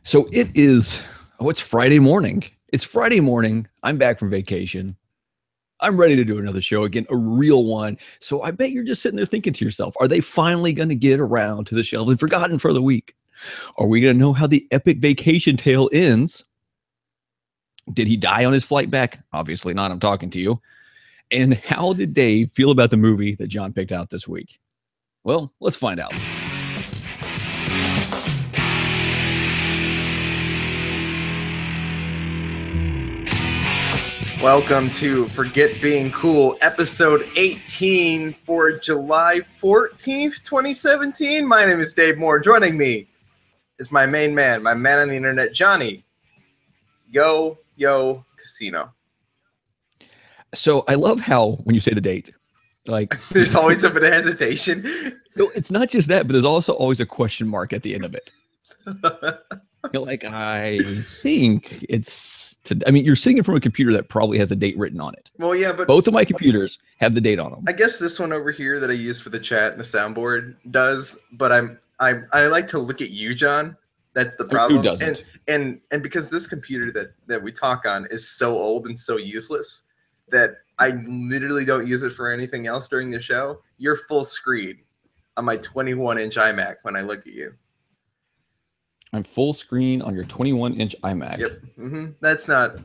So it is, it's Friday morning. It's Friday morning. I'm back from vacation. I'm ready to do another show again, a real one. So I bet you're just sitting there thinking to yourself, are they finally going to get around to the shelved and forgotten for the week? Are we going to know how the epic vacation tale ends? Did he die on his flight back? Obviously not. I'm talking to you. And how did Dave feel about the movie that John picked out this week? Well, let's find out. Welcome to Forget Being Cool, episode 18 for July 14th, 2017. My name is Dave Moore. Joining me is my main man, my man on the internet, Jonny. Yo, casino. So I love how when you say the date, like there's always a bit of hesitation. So it's not just that, but there's also always a question mark at the end of it. You're like, I think it's, you're sitting in front of a computer that probably has a date written on it. Well, yeah, but both of my computers have the date on them. I guess this one over here that I use for the chat and the soundboard does, but I like to look at you, John. That's the problem. Who doesn't? And because this computer that we talk on is so old and so useless that I literally don't use it for anything else during the show. You're full screen on my 21-inch iMac when I look at you. I'm full screen on your 21-inch iMac. Yep. Mm-hmm. It's not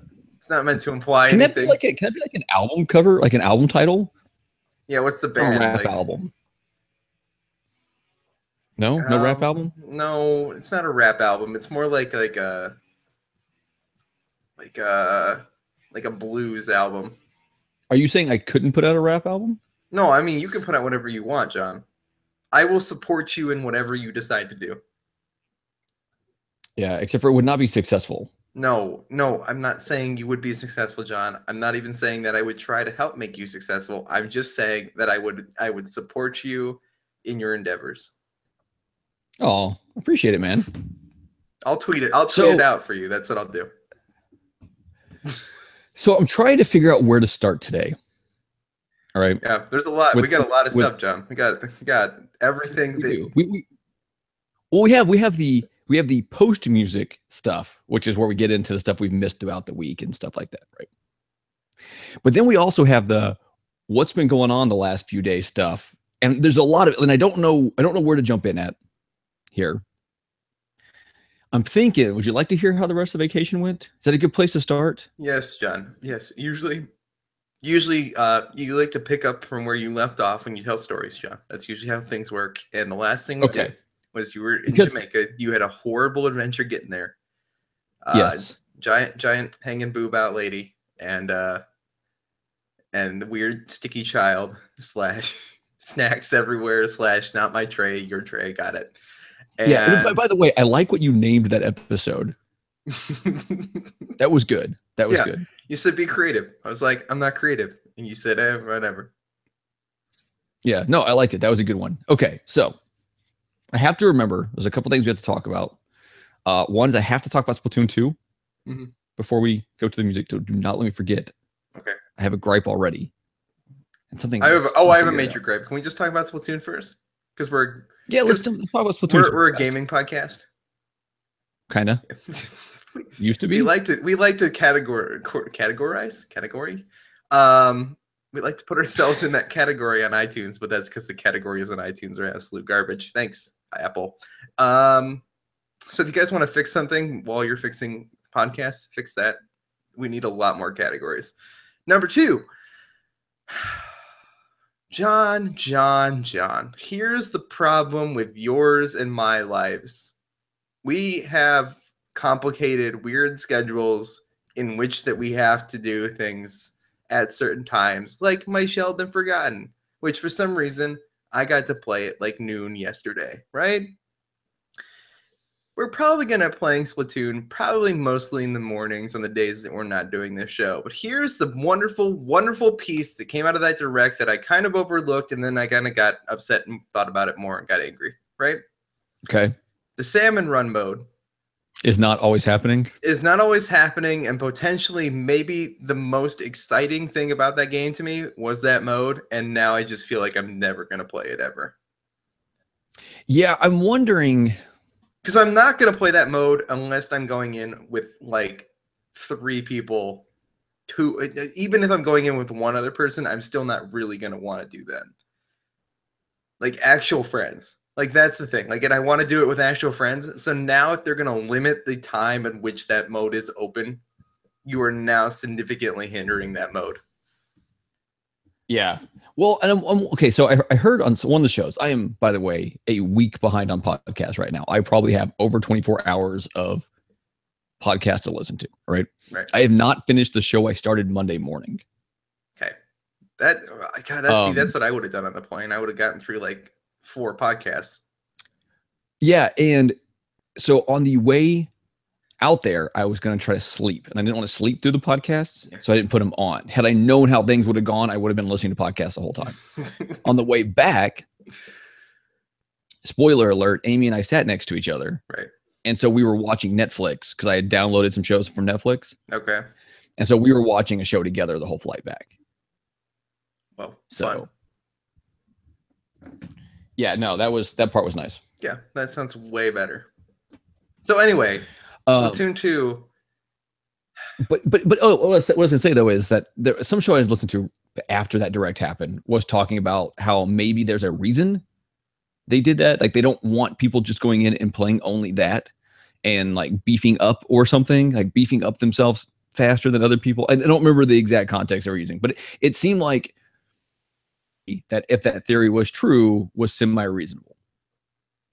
meant to imply can anything. Can that be like an album cover, like an album title? Yeah. What's the band? Or a rap album? No rap album. No, it's not a rap album. It's more like a blues album. Are you saying I couldn't put out a rap album? No, I mean you can put out whatever you want, John. I will support you in whatever you decide to do. Yeah, except for it would not be successful. No, I'm not saying you would be successful, John. I'm not even saying that I would try to help make you successful. I'm just saying that I would support you in your endeavors. Oh, appreciate it, man. I'll tweet it. I'll tweet it out for you. That's what I'll do. So I'm trying to figure out where to start today. All right. Yeah, there's a lot. We got a lot of stuff, John. We got everything. We have the post music stuff, which is where we get into the stuff we've missed throughout the week and stuff like that, right? But then we also have the what's been going on the last few days stuff, and there's a lot of, and I don't know where to jump in at here. I'm thinking, would you like to hear how the rest of the vacation went? Is that a good place to start? Yes, John. Yes. Usually, you like to pick up from where you left off when you tell stories, John. That's usually how things work. And the last thing we did was you were in Jamaica. You had a horrible adventure getting there. Yes. Giant hanging boob out lady and the weird sticky child / snacks everywhere / not my tray, your tray. Got it. And yeah. By the way, I like what you named that episode. That was good. That was good. You said be creative. I was like, I'm not creative. And you said, whatever. Yeah, no, I liked it. That was a good one. Okay, so I have to remember, there's a couple things we have to talk about. One is I have to talk about Splatoon 2 before we go to the music. So do not let me forget. Okay. I have a gripe already. And something I have a major gripe. Can we just talk about Splatoon first? Because let's talk about Splatoon. We're a gaming podcast. Kinda. Used to be. We like to categorize. We like to put ourselves in that category on iTunes, but that's because the categories on iTunes are absolute garbage. Thanks, Apple. So if you guys want to fix something while you're fixing podcasts, fix that. We need a lot more categories. Number 2. John. Here's the problem with yours and my lives. We have complicated, weird schedules in which that we have to do things at certain times, like my Shelved and Forgotten, which for some reason I got to play at like noon yesterday, right? We're probably going to playing Splatoon probably mostly in the mornings on the days that we're not doing this show. But here's the wonderful, wonderful piece that came out of that direct that I kind of overlooked, and then I kind of got upset and thought about it more and got angry, right? Okay. The salmon run mode is not always happening. And potentially maybe the most exciting thing about that game to me was that mode, and now I just feel like I'm never going to play it ever. Yeah, I'm wondering Because I'm not going to play that mode unless I'm going in with like 3 people. Even if I'm going in with one other person, I'm still not really going to want to do that. Like actual friends. Like that's the thing. Like, and I want to do it with actual friends. So now if they're going to limit the time in which that mode is open, you are now significantly hindering that mode. Yeah. Well, and okay. So I heard on one of the shows, I am, by the way, a week behind on podcasts right now. I probably have over 24 hours of podcasts to listen to, right? Right. I have not finished the show I started Monday morning. Okay. That's what I would have done on the plane. I would have gotten through like 4 podcasts. Yeah. And so on the way out there, I was going to try to sleep, and I didn't want to sleep through the podcasts, so I didn't put them on. Had I known how things would have gone, I would have been listening to podcasts the whole time. On the way back, spoiler alert, Amy and I sat next to each other. Right. And so we were watching Netflix because I had downloaded some shows from Netflix. Okay. And so we were watching a show together the whole flight back. Well, so fun. Yeah, no, that part was nice. Yeah, that sounds way better. So anyway, Splatoon 2. But what I was going to say though is that some show I listened to after that direct happened was talking about how maybe there's a reason they did that. Like they don't want people just going in and playing only that and like beefing up or something, like beefing up themselves faster than other people. I don't remember the exact context they were using, but it seemed like that if that theory was true, was semi-reasonable.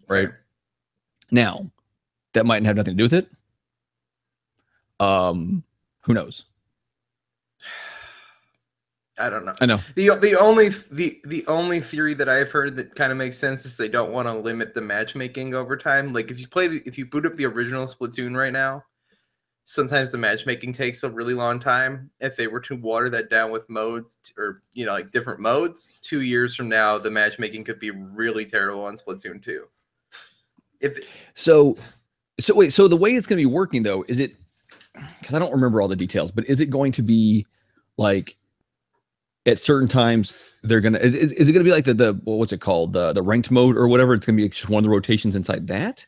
Right? Okay. Now, that might have nothing to do with it. Who knows? I don't know. I know. The only theory that I've heard that kind of makes sense is they don't want to limit the matchmaking over time. Like if you boot up the original Splatoon right now, sometimes the matchmaking takes a really long time. If they were to water that down with modes or like different modes, 2 years from now the matchmaking could be really terrible on Splatoon 2. So wait, so the way it's going to be working though, is it, because I don't remember all the details, but is it going to be like at certain times they're going to, is it going to be like the what's it called? The ranked mode or whatever? It's going to be just one of the rotations inside that?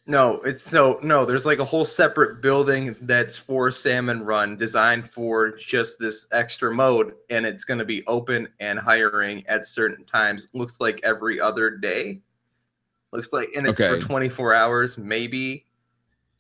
No, there's like a whole separate building that's for Salmon Run designed for just this extra mode, and it's going to be open and hiring at certain times. Looks like every other day. Looks like, and it's for 24 hours, maybe.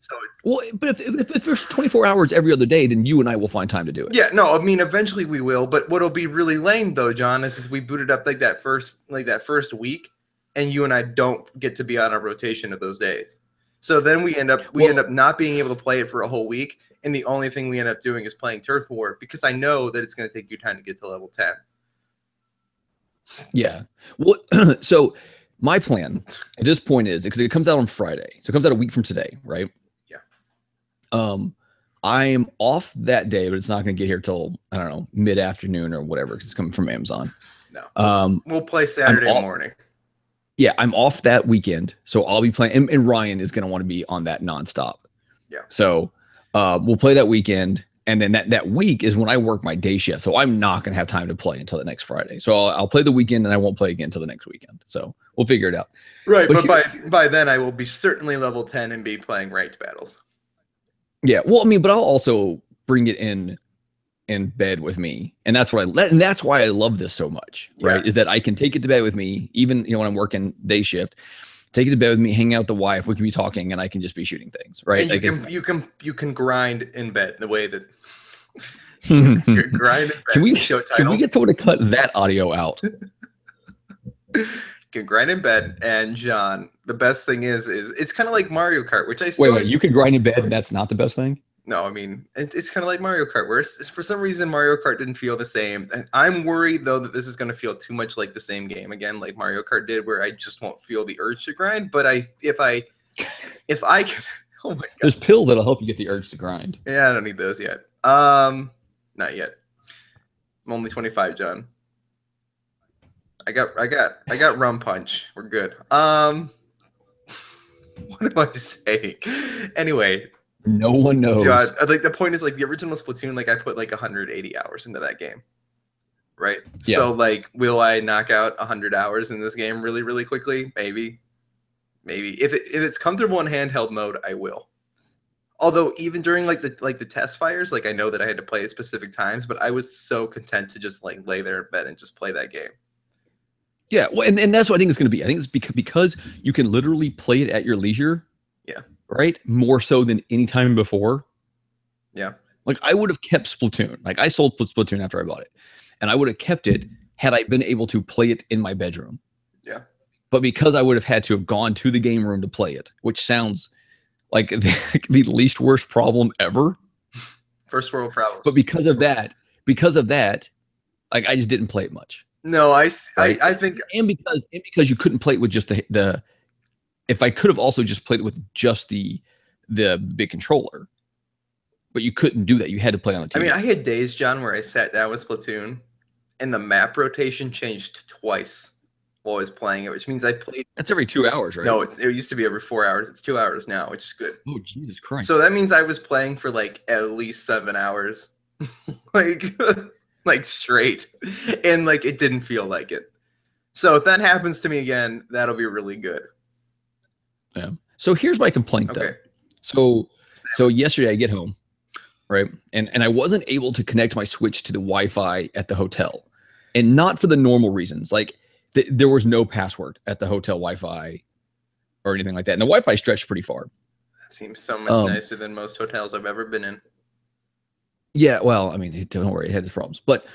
So it's well, but if there's 24 hours every other day, then you and I will find time to do it. Yeah, no, I mean eventually we will. But what'll be really lame though, John, is if we boot it up like that first week, and you and I don't get to be on a rotation of those days. So then we end up not being able to play it for a whole week, and the only thing we end up doing is playing Turf War because I know that it's going to take you time to get to level 10. Yeah. Well, so my plan at this point is, because it comes out on Friday, so it comes out a week from today, right? Yeah. I'm off that day, but it's not going to get here till, I don't know, mid-afternoon or whatever, because it's coming from Amazon. No. We'll play Saturday morning. Yeah, I'm off that weekend, so I'll be playing, and Ryan is going to want to be on that nonstop. Yeah. So we'll play that weekend, and then that week is when I work my day shift, so I'm not going to have time to play until the next Friday. So I'll play the weekend, and I won't play again until the next weekend. So we'll figure it out. Right, but by then I will be certainly level 10 and be playing ranked battles. Yeah, well, I mean, but I'll also bring it in bed with me, and that's why I love this so much, right? Yeah. Is that I can take it to bed with me, even when I'm working day shift, take it to bed with me, hang out with the wife, we can be talking, and I can just be shooting things, right? And you can grind in bed the way that you grind in bed. Can we get someone to cut that audio out? You can grind in bed, and John, the best thing is it's kind of like Mario Kart, which I still wait, you can grind in bed, and that's not the best thing? No, I mean, it's kind of like Mario Kart, where for some reason Mario Kart didn't feel the same. I'm worried, though, that this is going to feel too much like the same game again, like Mario Kart did, where I just won't feel the urge to grind. But if I can, oh my God. There's pills that'll help you get the urge to grind. Yeah, I don't need those yet. Not yet. I'm only 25, John. I got rum punch. We're good. What am I saying? Anyway. No one knows. John, like the point is, like the original Splatoon, like I put like 180 hours into that game, right? Yeah. So like, will I knock out 100 hours in this game really, really quickly? Maybe. Maybe if it's comfortable in handheld mode, I will. Although even during like the test fires, like I know that I had to play at specific times, but I was so content to just like lay there in bed and just play that game. Yeah, well, and that's what I think it's going to be. I think it's because you can literally play it at your leisure. Yeah. Right? More so than any time before. Yeah. Like I would have kept Splatoon. Like I sold Splatoon after I bought it. And I would have kept it had I been able to play it in my bedroom. Yeah. But because I would have had to have gone to the game room to play it, which sounds like the least worst problem ever. First world problems. But because of that, like I just didn't play it much. No, right? I think, and because you couldn't play it with just the if I could have also just played it with just the big controller, but you couldn't do that. You had to play on the TV. I mean, I had days, John, where I sat down with Splatoon, and the map rotation changed twice while I was playing it, which means I played. That's every 2 hours, right? No, it used to be every 4 hours. It's 2 hours now, which is good. Oh, Jesus Christ! So that means I was playing for like at least 7 hours, like straight, and like it didn't feel like it. So if that happens to me again, that'll be really good. Yeah. So here's my complaint, though. So yesterday I get home, right, and I wasn't able to connect my Switch to the Wi-Fi at the hotel, and not for the normal reasons. Like there was no password at the hotel Wi-Fi or anything like that, and the Wi-Fi stretched pretty far. That seems so much nicer than most hotels I've ever been in. Yeah, well, I mean, don't worry, it had its problems, but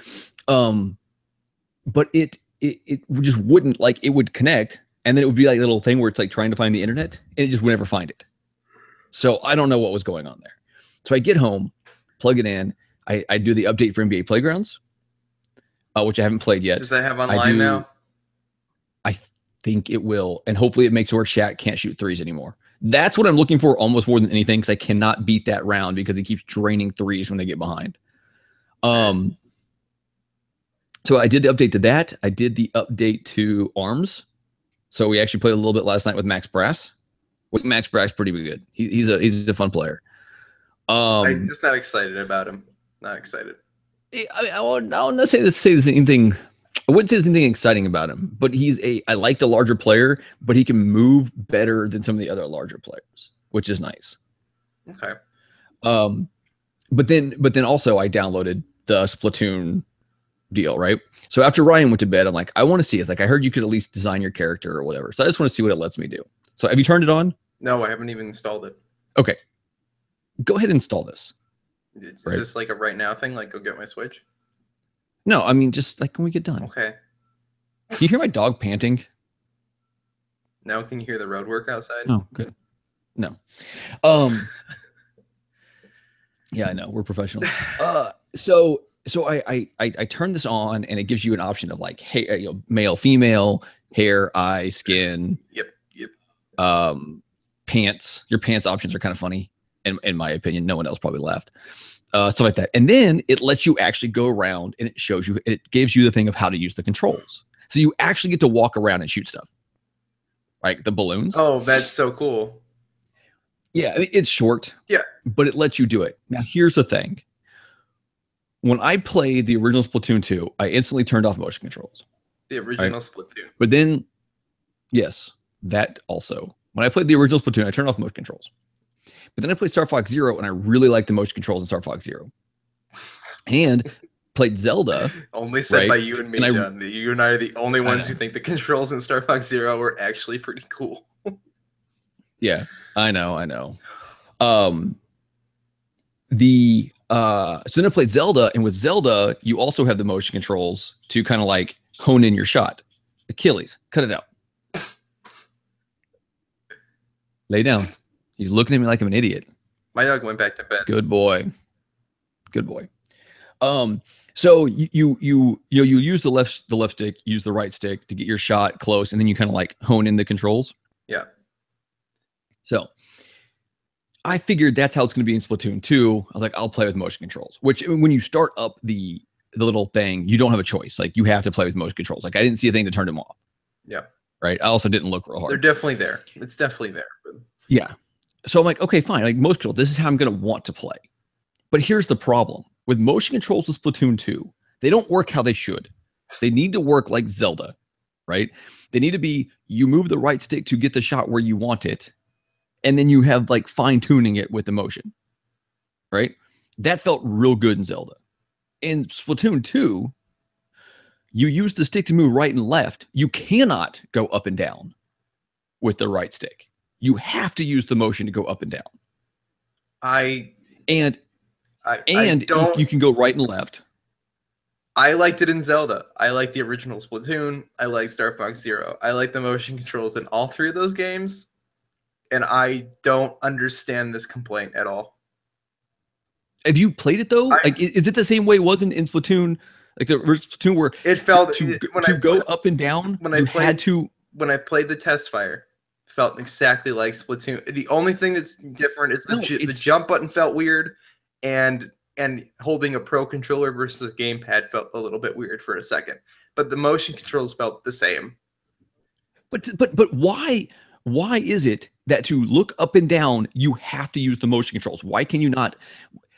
it just wouldn't, like, it would connect, and then it would be like a little thing where it's like trying to find the internet, and it just would never find it. So I don't know what was going on there. So I get home, plug it in, I do the update for NBA Playgrounds, which I haven't played yet. Does that have online now? I think it will, and hopefully it makes it where Shaq can't shoot threes anymore. That's what I'm looking for almost more than anything, because I cannot beat that round because he keeps draining threes when they get behind. So I did the update to that. I did the update to ARMS. So we actually played a little bit last night with Max Brass. Max Brass pretty good. He's a fun player. I'm just not excited about him. Not excited. I wouldn't say there's anything. I wouldn't say there's anything exciting about him, but I like the larger player, but he can move better than some of the other larger players, which is nice. Okay. But then also I downloaded the Splatoon deal, right? So after Ryan went to bed, I'm like, I want to see. It's like, I heard you could at least design your character or whatever. So I just want to see what it lets me do. So have you turned it on? No, I haven't even installed it. Okay. Go ahead and install this. Is this like a right now thing? Like, go get my Switch? No, I mean, just like when we get done. Okay. Can you hear my dog panting? No, can you hear the road work outside? Oh, good. No. Yeah, I know. We're professionals. So I turn this on, and it gives you an option of like, hey, male, female, hair, eye, skin. Yep. Pants. Your pants options are kind of funny, in my opinion. No one else probably laughed. Stuff like that. And then it lets you actually go around, and it gives you the thing of how to use the controls. So you actually get to walk around and shoot stuff. Like the balloons. Oh, that's so cool. Yeah, I mean, it's short. Yeah. But it lets you do it. Now, here's the thing. When I played the original Splatoon 2, I instantly turned off motion controls. The original Splatoon. But then, yes, that also. When I played the original Splatoon, I turned off motion controls. But then I played Star Fox Zero, and I really liked the motion controls in Star Fox Zero. And played Zelda. Only said by you and me, and John. You and I are the only ones who think the controls in Star Fox Zero were actually pretty cool. Yeah, I know. So then I played Zelda, and with Zelda, you also have the motion controls to kind of like hone in your shot. Achilles, cut it out. Lay down. He's looking at me like I'm an idiot. My dog went back to bed. Good boy. So you use the left stick, use the right stick to get your shot close, and then you kind of like hone in the controls. Yeah. So I figured that's how it's going to be in Splatoon 2. I was like, I'll play with motion controls, which when you start up the little thing, you don't have a choice. Like you have to play with motion controls. Like I didn't see a thing to turn them off. Yeah. Right. I also didn't look real hard. They're definitely there. It's definitely there. Yeah. So I'm like, okay, fine. Like motion control, this is how I'm going to want to play. But here's the problem. With motion controls with Splatoon 2, they don't work how they should. They need to work like Zelda, right? They need to be you move the right stick to get the shot where you want it, and then you have like fine tuning it with the motion, right? That felt real good in Zelda. In Splatoon 2, you use the stick to move right and left. You cannot go up and down with the right stick. You have to use the motion to go up and down. And you can go right and left. I liked it in Zelda. I like the original Splatoon. I like Star Fox Zero. I like the motion controls in all three of those games. And I don't understand this complaint at all. Have you played it though? Like, is it the same way it was in Splatoon? Like the Splatoon where it felt to go up and down. When I played the test fire, felt exactly like Splatoon. The only thing that's different is the jump button felt weird, and holding a Pro controller versus a gamepad felt a little bit weird for a second. But the motion controls felt the same. But why is it that to look up and down you have to use the motion controls? Why can you not?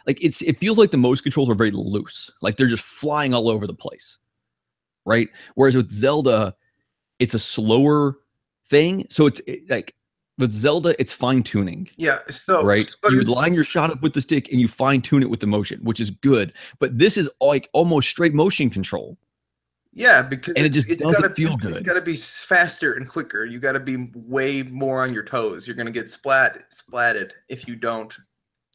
Like it feels like the motion controls are very loose, like they're just flying all over the place, right? Whereas with Zelda, it's a slower thing, so it's like with Zelda, it's fine tuning. Yeah, so right, you line your shot up with the stick and you fine tune it with the motion, which is good. But this is like almost straight motion control. Yeah, because it just doesn't feel good. It's got to be faster and quicker. You got to be way more on your toes. You're gonna get splatted if you don't.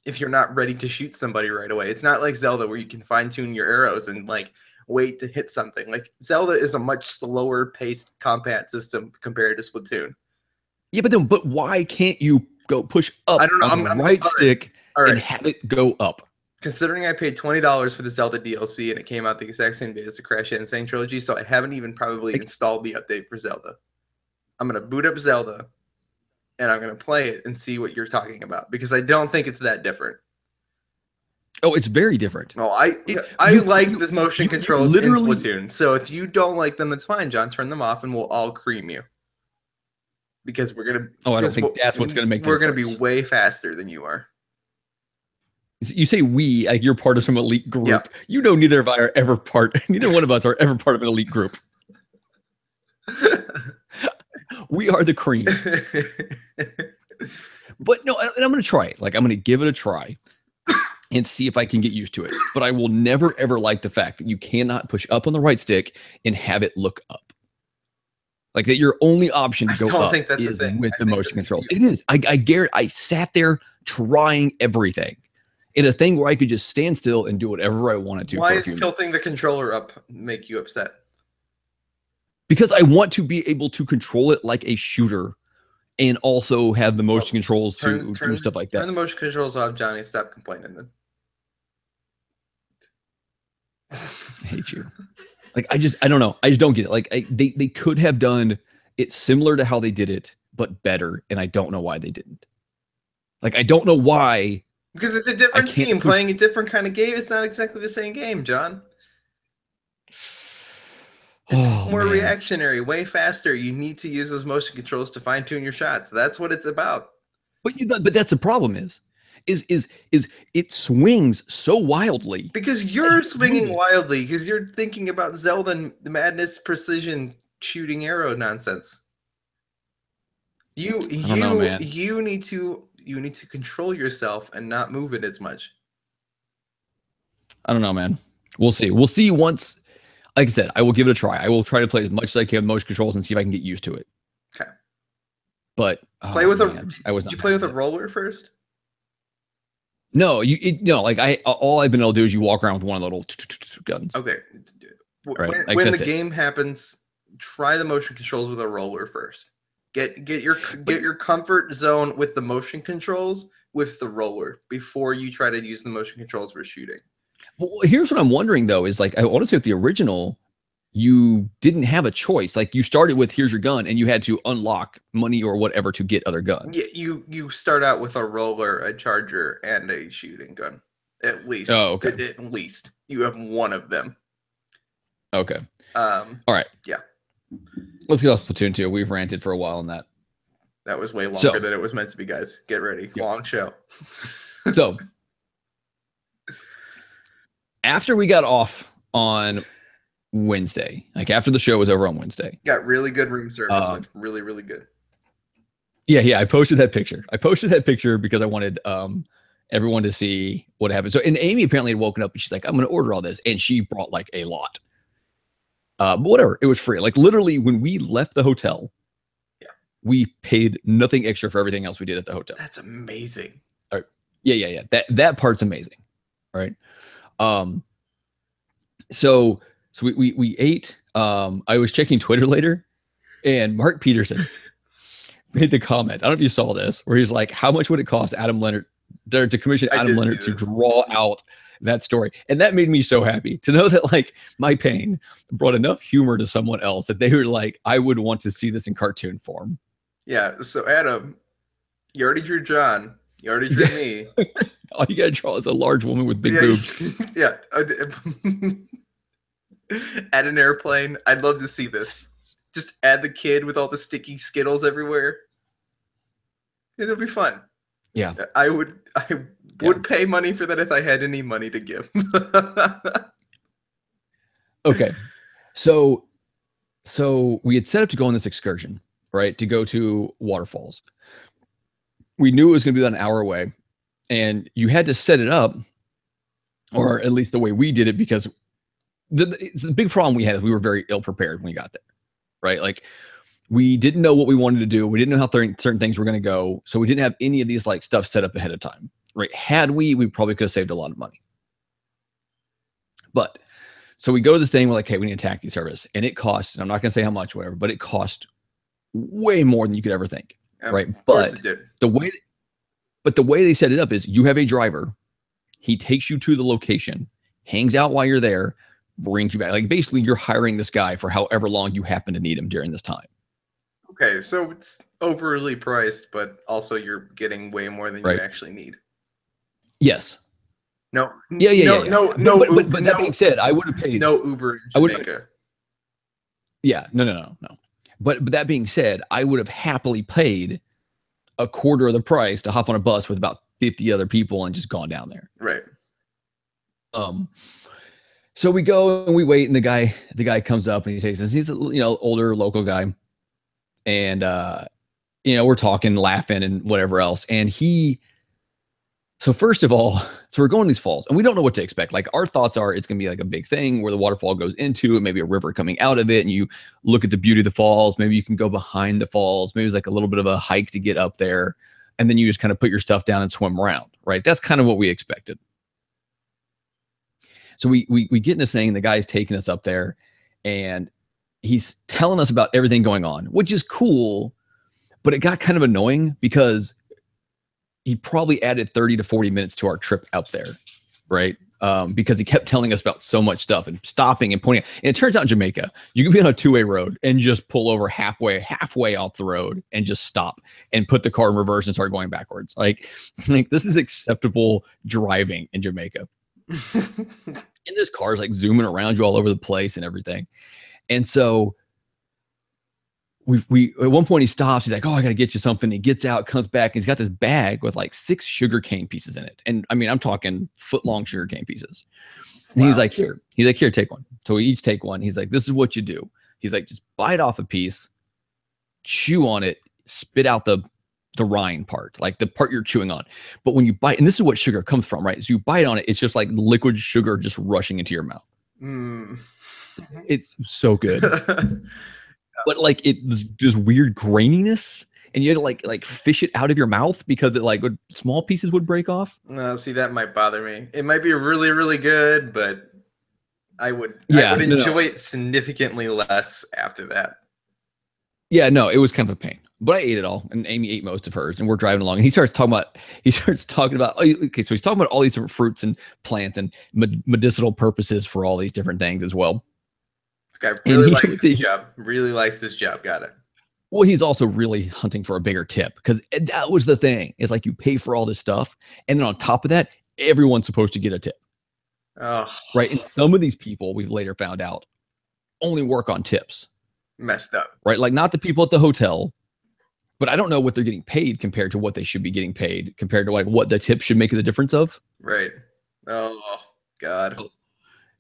If you're not ready to shoot somebody right away. It's not like Zelda where you can fine tune your arrows and like wait to hit something. Like Zelda is a much slower paced combat system compared to Splatoon. Yeah, but why can't you go push up on the right stick and have it go up? Considering I paid $20 for the Zelda DLC and it came out the exact same day as the Crash Insane trilogy, so I haven't even probably installed the update for Zelda. I'm gonna boot up Zelda and I'm going to play it and see what you're talking about, because I don't think it's that different. Oh, it's very different. Well, I like the motion controls in Splatoon. So if you don't like them, that's fine, John. Turn them off and we'll all cream you. Because we're going to... Oh, I don't think that's what's going to make We're going to be way faster than you are. You say we, like you're part of some elite group. Yep. You know, neither one of us are ever part of an elite group. We are the cream. But no, and I'm going to try it. Like, I'm going to give it a try and see if I can get used to it. But I will never, ever like the fact that you cannot push up on the right stick and have it look up. Like, that your only option to go up is with the motion controls. It is. I guarantee I sat there trying everything in a thing where I could just stand still and do whatever I wanted to. Why is tilting the controller up make you upset? Because I want to be able to control it like a shooter and also have the motion controls to do stuff like that. Turn the motion controls off, Johnny. Stop complaining then. I hate you. Like, I don't know. I just don't get it. Like, they could have done it similar to how they did it, but better. And I don't know why they didn't. Like, I don't know why. Because it's a different team playing a different kind of game. It's not exactly the same game, John. It's more reactionary, way faster. You need to use those motion controls to fine tune your shots. That's what it's about. But that's the problem is it swings so wildly. Because you're swinging wildly because you're thinking about Zelda and the madness precision shooting arrow nonsense. You need to control yourself and not move it as much. I don't know, man. We'll see. We'll see once. Like I said, I will give it a try. I will try to play as much as I can with motion controls and see if I can get used to it. Okay. But did you play with a roller first? No, all I've been able to do is you walk around with one of the little guns. Okay. Right. When the game happens, try the motion controls with a roller first. Get your comfort zone with the motion controls with the roller before you try to use the motion controls for shooting. Well, here's what I'm wondering though, is like, I want to say with the original, you didn't have a choice. Like, you started with here's your gun and you had to unlock money or whatever to get other guns. Yeah, you start out with a roller, a charger, and a shooting gun. At least. Oh, okay. At least. You have one of them. Okay. All right. Yeah. Let's get off Splatoon 2. We've ranted for a while on that. That was way longer than it was meant to be, guys. Get ready. Yeah. Long show. So after we got off on Wednesday, like after the show was over on Wednesday. Got really good room service. Looked really, really good. Yeah. I posted that picture. Because I wanted everyone to see what happened. So, and Amy apparently had woken up and she's like, I'm going to order all this. And she brought like a lot. But whatever, it was free. Like literally when we left the hotel, we paid nothing extra for everything else we did at the hotel. That's amazing. All right. Yeah. That part's amazing. All right. So we ate. I was checking Twitter later, and Mark Peterson made the comment. I don't know if you saw this, where he's like, "How much would it cost Adam Leonard to commission Adam Leonard to draw out that story?" And that made me so happy to know that like my pain brought enough humor to someone else that they were like, "I would want to see this in cartoon form." Yeah. So Adam, you already drew John. You already drew me. All you gotta draw is a large woman with big boobs. Yeah. Add an airplane. I'd love to see this. Just add the kid with all the sticky Skittles everywhere. It'll be fun. Yeah. I would pay money for that if I had any money to give. Okay. So we had set up to go on this excursion, right? To go to waterfalls. We knew it was going to be about an hour away, and you had to set it up, or at least the way we did it, because the big problem we had is we were very ill prepared when we got there, right? Like we didn't know what we wanted to do. We didn't know how certain things were going to go. So we didn't have any of these like stuff set up ahead of time, right? Had we probably could have saved a lot of money. But so we go to this thing, we're like, hey, we need a taxi service. And it costs, and I'm not going to say how much, whatever, but it cost way more than you could ever think. Right. But the way they set it up is you have a driver. He takes you to the location, hangs out while you're there, brings you back. Like basically you're hiring this guy for however long you happen to need him during this time. Okay. So it's overly priced, but also you're getting way more than you actually need. Yes. No. Yeah. No. But that being said, I would have paid no Uber in Jamaica. Yeah. No. But that being said, I would have happily paid a quarter of the price to hop on a bus with about 50 other people and just gone down there. Right. So we go and we wait, and the guy comes up and he takes us. He's a older local guy, and we're talking, laughing, and whatever else. And so first of all, so we're going to these falls, and we don't know what to expect. Like our thoughts are, it's gonna be like a big thing where the waterfall goes into it, maybe a river coming out of it, and you look at the beauty of the falls. Maybe you can go behind the falls. Maybe it's like a little bit of a hike to get up there, and then you just kind of put your stuff down and swim around. Right? That's kind of what we expected. So we get in this thing, and the guy's taking us up there, and he's telling us about everything going on, which is cool, but it got kind of annoying because he probably added 30 to 40 minutes to our trip out there, right? Because he kept telling us about so much stuff and stopping and pointing. And it turns out in Jamaica, you can be on a two-way road and just pull over halfway off the road and just stop and put the car in reverse and start going backwards. Like this is acceptable driving in Jamaica. And there's cars like zooming around you all over the place and everything. And so we at one point he stops. He's like, "Oh, I got to get you something." He gets out, comes back, and he's got this bag with like 6 sugarcane pieces in it. And I mean, I'm talking foot-long sugarcane pieces. And he's like, "Here." He's like, "Here, take one." So we each take one. He's like, "This is what you do." He's like, "Just bite off a piece, chew on it, spit out the rind part, like the part you're chewing on. But when you bite, and this is what sugar comes from, right? So you bite on it, it's just like liquid sugar just rushing into your mouth. It's so good." But like it's this weird graininess, and you had to like fish it out of your mouth because it like small pieces would break off. No, see, that might bother me. It might be really, really good, but I would enjoy it significantly less after that. Yeah, no, it was kind of a pain. But I ate it all, and Amy ate most of hers, and we're driving along, and he starts talking about so he's talking about all these different fruits and plants and medicinal purposes for all these different things as well. This guy really likes his job. Really likes his job. Got it. Well, he's also really hunting for a bigger tip, because that was the thing. It's like you pay for all this stuff, and then on top of that, everyone's supposed to get a tip. Oh, right. And some of these people, we've later found out, only work on tips. Messed up. Right. Like not the people at the hotel, but I don't know what they're getting paid compared to what they should be getting paid compared to like what the tip should make the difference of. Right. Oh, God.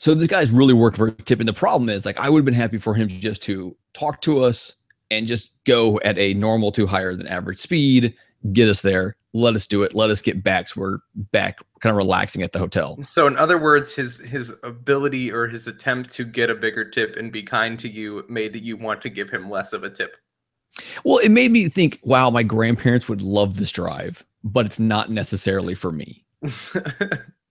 So this guy's really working for a tip. And the problem is, like, I would have been happy for him just to talk to us and just go at a normal to higher than average speed, get us there, let us do it, let us get back. So we're back kind of relaxing at the hotel. So in other words, his ability or his attempt to get a bigger tip and be kind to you made you want to give him less of a tip. Well, it made me think, wow, my grandparents would love this drive, but it's not necessarily for me.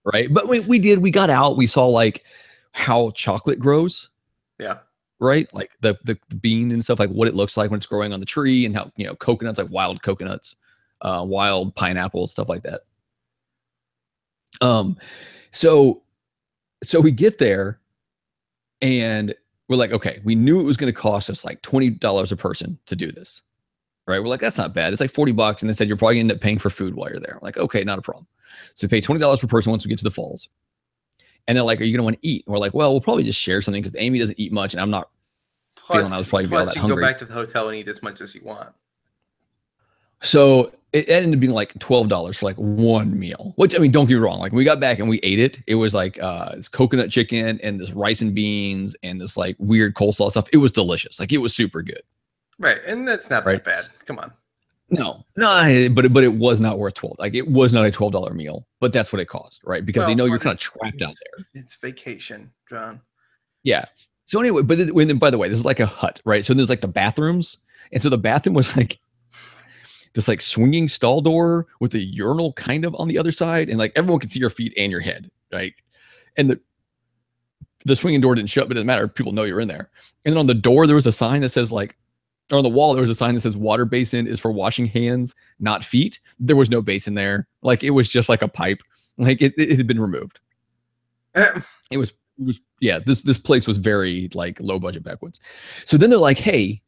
Right. But we got out, we saw like how chocolate grows. Yeah. Right. Like the bean and stuff, like what it looks like when it's growing on the tree, and how, coconuts, like wild coconuts, wild pineapples, stuff like that. So we get there and we're like, okay, we knew it was going to cost us like $20 a person to do this. Right. We're like, that's not bad. It's like $40. And they said, you're probably gonna end up paying for food while you're there. I'm like, okay, not a problem. So we pay $20 per person once we get to the falls. And they're like, are you going to want to eat? And we're like, well, we'll probably just share something because Amy doesn't eat much. And I'm not feeling I was probably all that hungry. Go back to the hotel and eat as much as you want. So it ended up being like $12 for like one meal, which, I mean, don't get me wrong. Like, we got back and we ate it. It was like this coconut chicken and this rice and beans and this like weird coleslaw stuff. It was delicious. Like, it was super good. Right. And that's not that bad. Come on. No, but it was not worth 12. Like, it was not a $12 meal, but that's what it cost, right? Because they know you're kind of trapped out there. It's vacation, John. Yeah. So anyway, but then, by the way, this is like a hut, right? So there's like the bathrooms, and so the bathroom was like this like swinging stall door with a urinal kind of on the other side, and like everyone can see your feet and your head, right? And the swinging door didn't shut, but it doesn't matter. People know you're in there. And then on the door there was a sign that says like, or on the wall there was a sign that says water basin is for washing hands, not feet. There was no basin there. Like, it was just like a pipe. Like, it had been removed. It was yeah, this place was very like low budget backwoods. So then they're like, hey,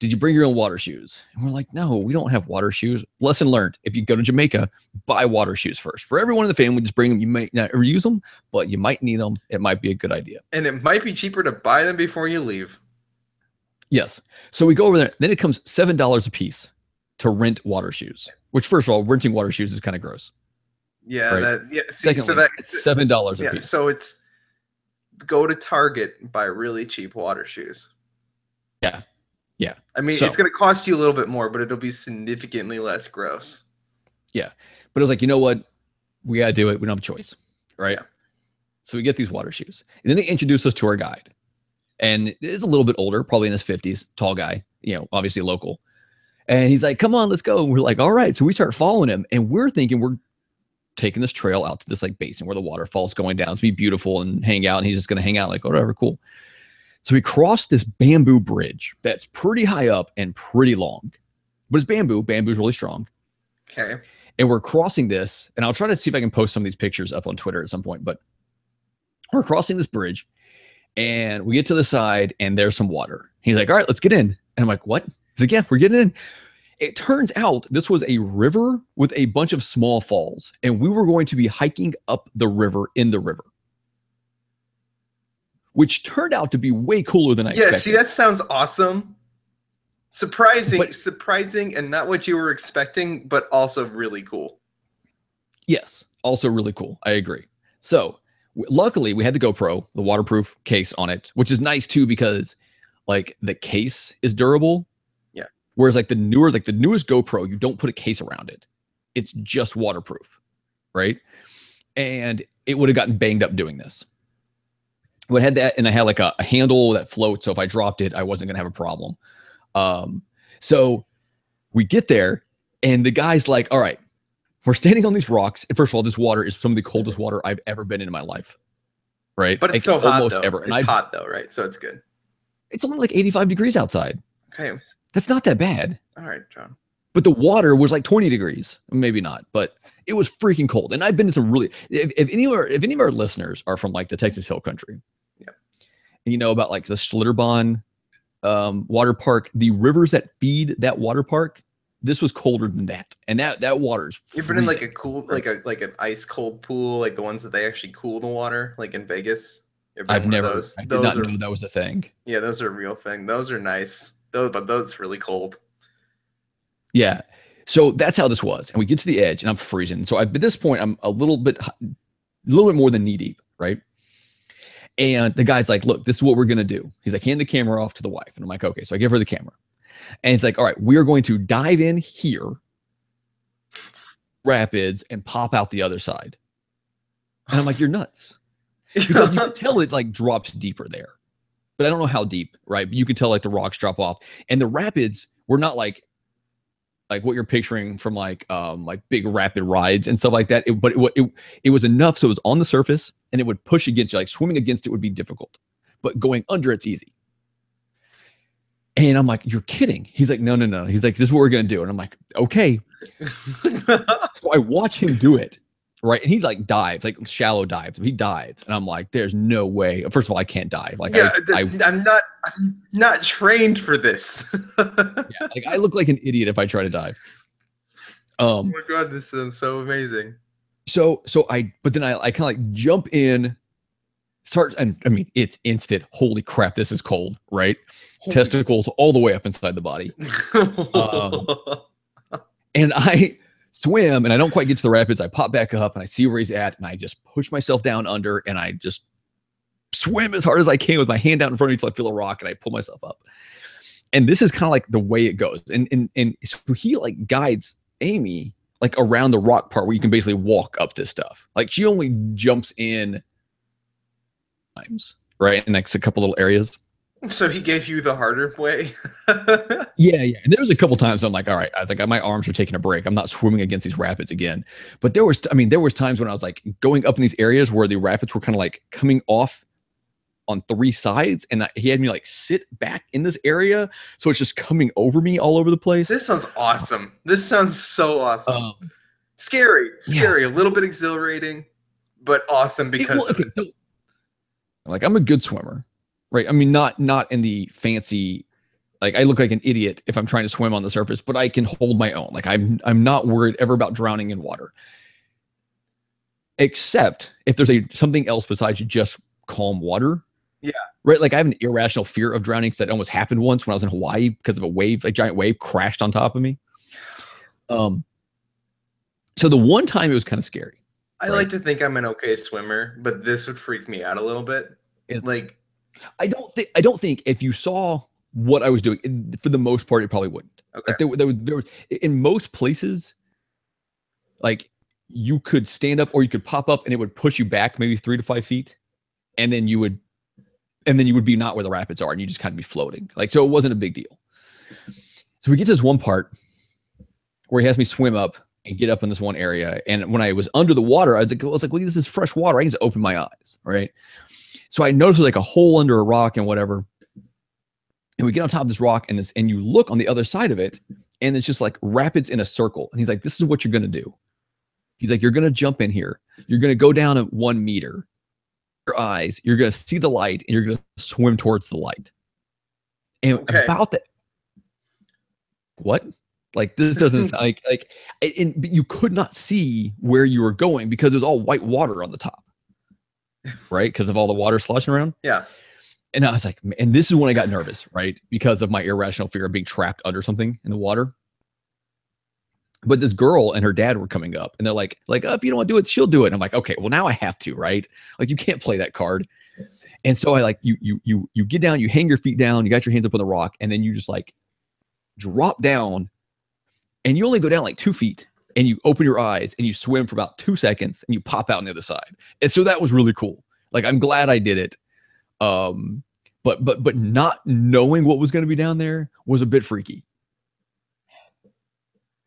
did you bring your own water shoes? And we're like, no, we don't have water shoes. Lesson learned: if you go to Jamaica, buy water shoes first. For everyone in the family, just bring them. You might not ever use them, but you might need them. It might be a good idea. And it might be cheaper to buy them before you leave. Yes. So we go over there. Then it comes $7 a piece to rent water shoes, which, first of all, renting water shoes is kind of gross. Yeah. Right? Secondly, so $7 a piece. So it's go to Target and buy really cheap water shoes. Yeah. Yeah. I mean, it's going to cost you a little bit more, but it'll be significantly less gross. Yeah. But it was like, you know what? We got to do it. We don't have a choice. Right. Yeah. So we get these water shoes. And then they introduce us to our guide. And it is a little bit older, probably in his 50s, tall guy, obviously local. And he's like, come on, let's go. And we're like, all right. So we start following him, and we're thinking we're taking this trail out to this like basin where the waterfall's going down. It's gonna be beautiful and hang out. And he's just going to hang out like, whatever, cool. So we cross this bamboo bridge that's pretty high up and pretty long, but it's bamboo. Bamboo's really strong. Okay. And we're crossing this, and I'll try to see if I can post some of these pictures up on Twitter at some point, but we're crossing this bridge. And we get to the side, and there's some water. He's like, all right, let's get in. And I'm like, what? He's like, yeah, we're getting in. It turns out this was a river with a bunch of small falls, and we were going to be hiking up the river in the river, which turned out to be way cooler than I expected. Yeah, see, that sounds awesome. Surprising, and not what you were expecting, but also really cool. Yes, also really cool. I agree. So luckily, we had the GoPro, the waterproof case on it, which is nice too because like the case is durable. Yeah. Whereas like the newest GoPro, you don't put a case around it. It's just waterproof, right? And it would have gotten banged up doing this. But I had that, and I had like a handle that floats, so if I dropped it, I wasn't gonna have a problem. So we get there, and the guy's like, all right, we're standing on these rocks. And first of all, this water is some of the coldest water I've ever been in my life. Right. But it's like, so hot though. Ever. And it's hot though, right? So it's good. It's only like 85 degrees outside. Okay. That's not that bad. All right, John. But the water was like 20 degrees. Maybe not, but it was freaking cold. And I've been to some really, if any of our listeners are from like the Texas Hill Country, yeah, and you know about like the Schlitterbahn water park, the rivers that feed that water park, this was colder than that, and that water is freezing. You've been in like a cool, like an ice cold pool, like the ones that they actually cool the water, like in Vegas. I've never. I did not know that was a thing. Yeah, those are a real thing. Those are nice. But those really cold. Yeah. So that's how this was, and we get to the edge, and I'm freezing. So at this point, I'm a little bit more than knee deep, right? And the guy's like, look, this is what we're going to do. He's like, hand the camera off to the wife. And I'm like, okay. So I give her the camera. And it's like, all right, we are going to dive in here, rapids, and pop out the other side. And I'm like, you're nuts. Because you can tell it like drops deeper there. But I don't know how deep, right? But you can tell like the rocks drop off. And the rapids were not like what you're picturing from like big rapid rides and stuff like that. It was enough so it was on the surface and it would push against you. Like swimming against it would be difficult, but going under it's easy. And I'm like, you're kidding. He's like, no. He's like, this is what we're gonna do. And I'm like, okay. So I watch him do it, right? And he like dives, like shallow dives. He dives, and I'm like, there's no way. First of all, I can't dive. Like, yeah, I'm not trained for this. Yeah, like I look like an idiot if I try to dive. Oh my god, this sounds so amazing. But then I kind of like jump in, and I mean it's instant. Holy crap, this is cold, right? Testicles all the way up inside the body. And I swim and I don't quite get to the rapids. I pop back up and I see where he's at and I just push myself down under and I just swim as hard as I can with my hand out in front of me until I feel a rock and I pull myself up. And this is kind of like the way it goes. And so he like guides Amy like around the rock part where you can basically walk up this stuff. Like she only jumps in times, right? And like a couple little areas. So he gave you the harder way. Yeah. And there was a couple times I'm like, all right, I think my arms are taking a break. I'm not swimming against these rapids again. But there was times when I was like going up in these areas where the rapids were kind of like coming off on three sides, and he had me like sit back in this area, so it's just coming over me all over the place. This sounds awesome. This sounds so awesome. Scary, yeah. A little bit exhilarating, but awesome because of it. So, like I'm a good swimmer, right? I mean, not in the fancy, like I look like an idiot if I'm trying to swim on the surface, but I can hold my own. Like I'm not worried ever about drowning in water, except if there's something else besides just calm water. Yeah. Right. Like I have an irrational fear of drowning because that almost happened once when I was in Hawaii because of a wave, a giant wave crashed on top of me. So the one time it was kind of scary. I like to think I'm an okay swimmer, but this would freak me out a little bit. It's like, I don't think if you saw what I was doing, for the most part, it probably wouldn't. Okay. Like there was in most places, like you could stand up or you could pop up and it would push you back maybe 3 to 5 feet. And then you would be not where the rapids are and you just kind of be floating. Like, so it wasn't a big deal. So we get to this one part where he has me swim up and get up in this one area. And when I was under the water, I was like, well, this is fresh water. I can just open my eyes. Right. So I noticed like a hole under a rock and whatever. And we get on top of this rock and you look on the other side of it and it's just like rapids in a circle. And he's like, this is what you're going to do. He's like, you're going to jump in here. You're going to go down at 1 meter. Your eyes, you're going to see the light and you're going to swim towards the light. And about that, what? Like this doesn't like you could not see where you were going because there's all white water on the top, right? Because of all the water sloshing around. Yeah. And I was like, and this is when I got nervous, right? Because of my irrational fear of being trapped under something in the water. But this girl and her dad were coming up and they're like, oh, if you don't want to do it, she'll do it. And I'm like, okay, well now I have to, right? Like you can't play that card. And so I like, you get down, you hang your feet down, you got your hands up on the rock and then you just like drop down and you only go down like 2 feet and you open your eyes and you swim for about 2 seconds and you pop out on the other side. And so that was really cool. Like, I'm glad I did it. But not knowing what was going to be down there was a bit freaky.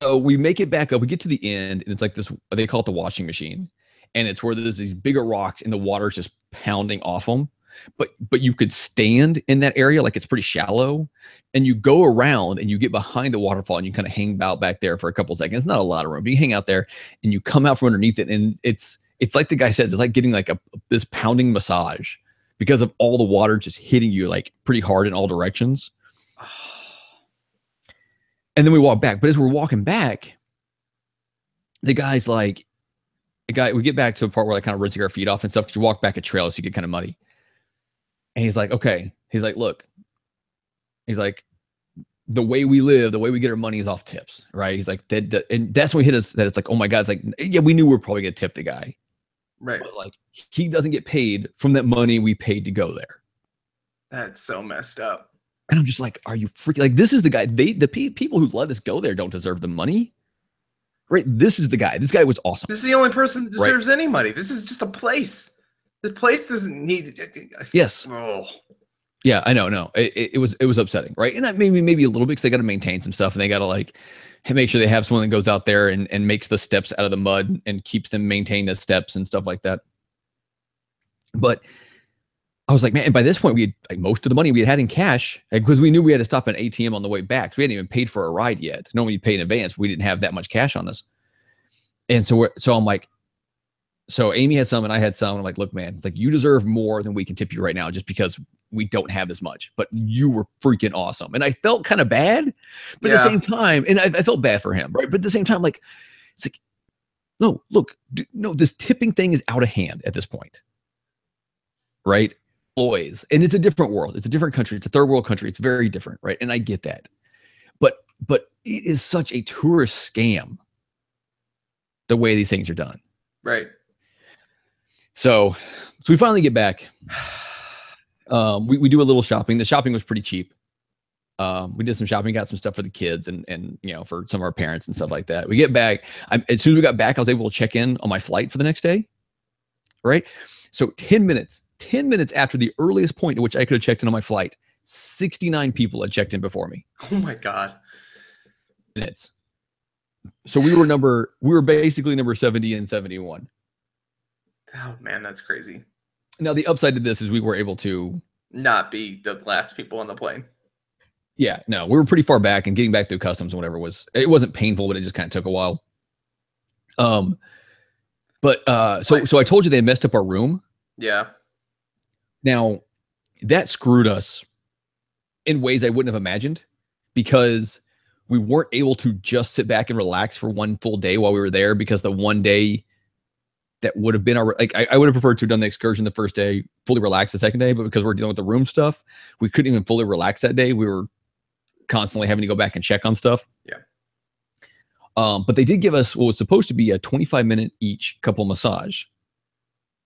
So we make it back up. We get to the end, and it's like this. They call it the washing machine, and it's where there's these bigger rocks, and the water's just pounding off them. But you could stand in that area, like it's pretty shallow, and you go around and you get behind the waterfall, and you kind of hang out back there for a couple seconds. Not a lot of room, but you hang out there, and you come out from underneath it, and it's like the guy says, it's like getting like this pounding massage because of all the water just hitting you like pretty hard in all directions. And then we walk back. But as we're walking back, the guy's like, we get back to a part where like kind of rinsing our feet off and stuff because you walk back a trail, so you get kind of muddy. And he's like, okay. He's like, look. He's like, the way we live, the way we get our money is off tips, right? He's like, and that's when he hit us that it's like, oh my God. It's like, yeah, we knew we were probably going to tip the guy. Right. but like he doesn't get paid from that money we paid to go there. That's so messed up. And I'm just like, are you freaking like this is the guy? People who let us go there don't deserve the money, right? This is the guy. This guy was awesome. This is the only person that Right. deserves any money. This is just a place. The place doesn't need. Yes. Oh, Yeah, I know. No, it was upsetting, right? And that maybe a little bit because they got to maintain some stuff and they got to like make sure they have someone that goes out there and makes the steps out of the mud and keeps them maintained as steps and stuff like that. But I was like, man, and by this point we had like most of the money we had in cash because we knew we had to stop at an ATM on the way back. So we hadn't even paid for a ride yet. Normally you pay in advance. We didn't have that much cash on us. And so I'm like, so Amy had some and I had some. I'm like, look, man, it's like you deserve more than we can tip you right now just because we don't have as much. But you were freaking awesome. And I felt kind of bad, but at the same time, and I felt bad for him, right? But at the same time, like, it's like, no, look, no, this tipping thing is out of hand at this point, right? Employees, and it's a different world. It's a different country. It's a third world country. It's very different, right? And I get that. But it is such a tourist scam the way these things are done. right. So we finally get back. We do a little shopping. The shopping was pretty cheap. We did some shopping, got some stuff for the kids and you know, for some of our parents and stuff like that. We get back. As soon as we got back, I was able to check in on my flight for the next day. Right. So 10 minutes after the earliest point at which I could have checked in on my flight, 69 people had checked in before me. Oh my God. Minutes. So we were basically number 70 and 71. Oh man, that's crazy. Now the upside to this is we were able to not be the last people on the plane. Yeah, no, we were pretty far back, and getting back through customs and whatever it wasn't painful, but it just kind of took a while. So I told you they messed up our room. Yeah. Now that screwed us in ways I wouldn't have imagined because we weren't able to just sit back and relax for one full day while we were there because the one day that would have been our, like, I would have preferred to have done the excursion the first day, fully relax the second day, but because we're dealing with the room stuff, we couldn't even fully relax that day. We were constantly having to go back and check on stuff. Yeah. But they did give us what was supposed to be a 25-minute each couple massage.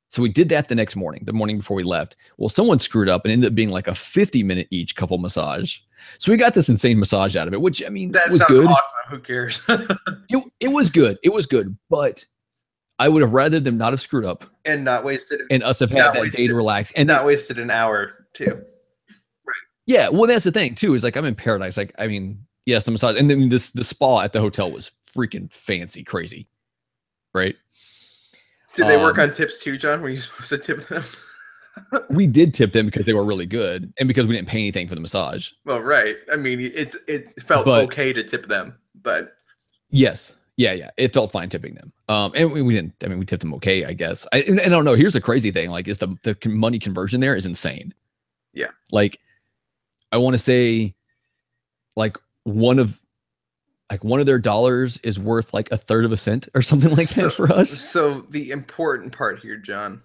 So we did that the next morning, the morning before we left. Well, someone screwed up and ended up being like a 50-minute each couple massage. So we got this insane massage out of it, which, I mean, that was sounds good. Awesome. Who cares? It was good. It was good. But I would have rather them not have screwed up and not wasted and us have had that day to relax and not wasted an hour too. Right. Yeah. Well, that's the thing too, is like I'm in paradise. Like, I mean, yes, the massage and then the spa at the hotel was freaking fancy, crazy. Right. Did they work on tips too, John? Were you supposed to tip them? We did tip them because they were really good and because we didn't pay anything for the massage. Well, right. I mean, it felt okay to tip them, but yes. Yeah. It felt fine tipping them. And we didn't, I mean, we tipped them okay, I guess. And I don't know. Here's the crazy thing. Like, is the money conversion there is insane. Yeah. Like, I want to say like one of their dollars is worth like a third of a cent or something like that for us. So the important part here, John,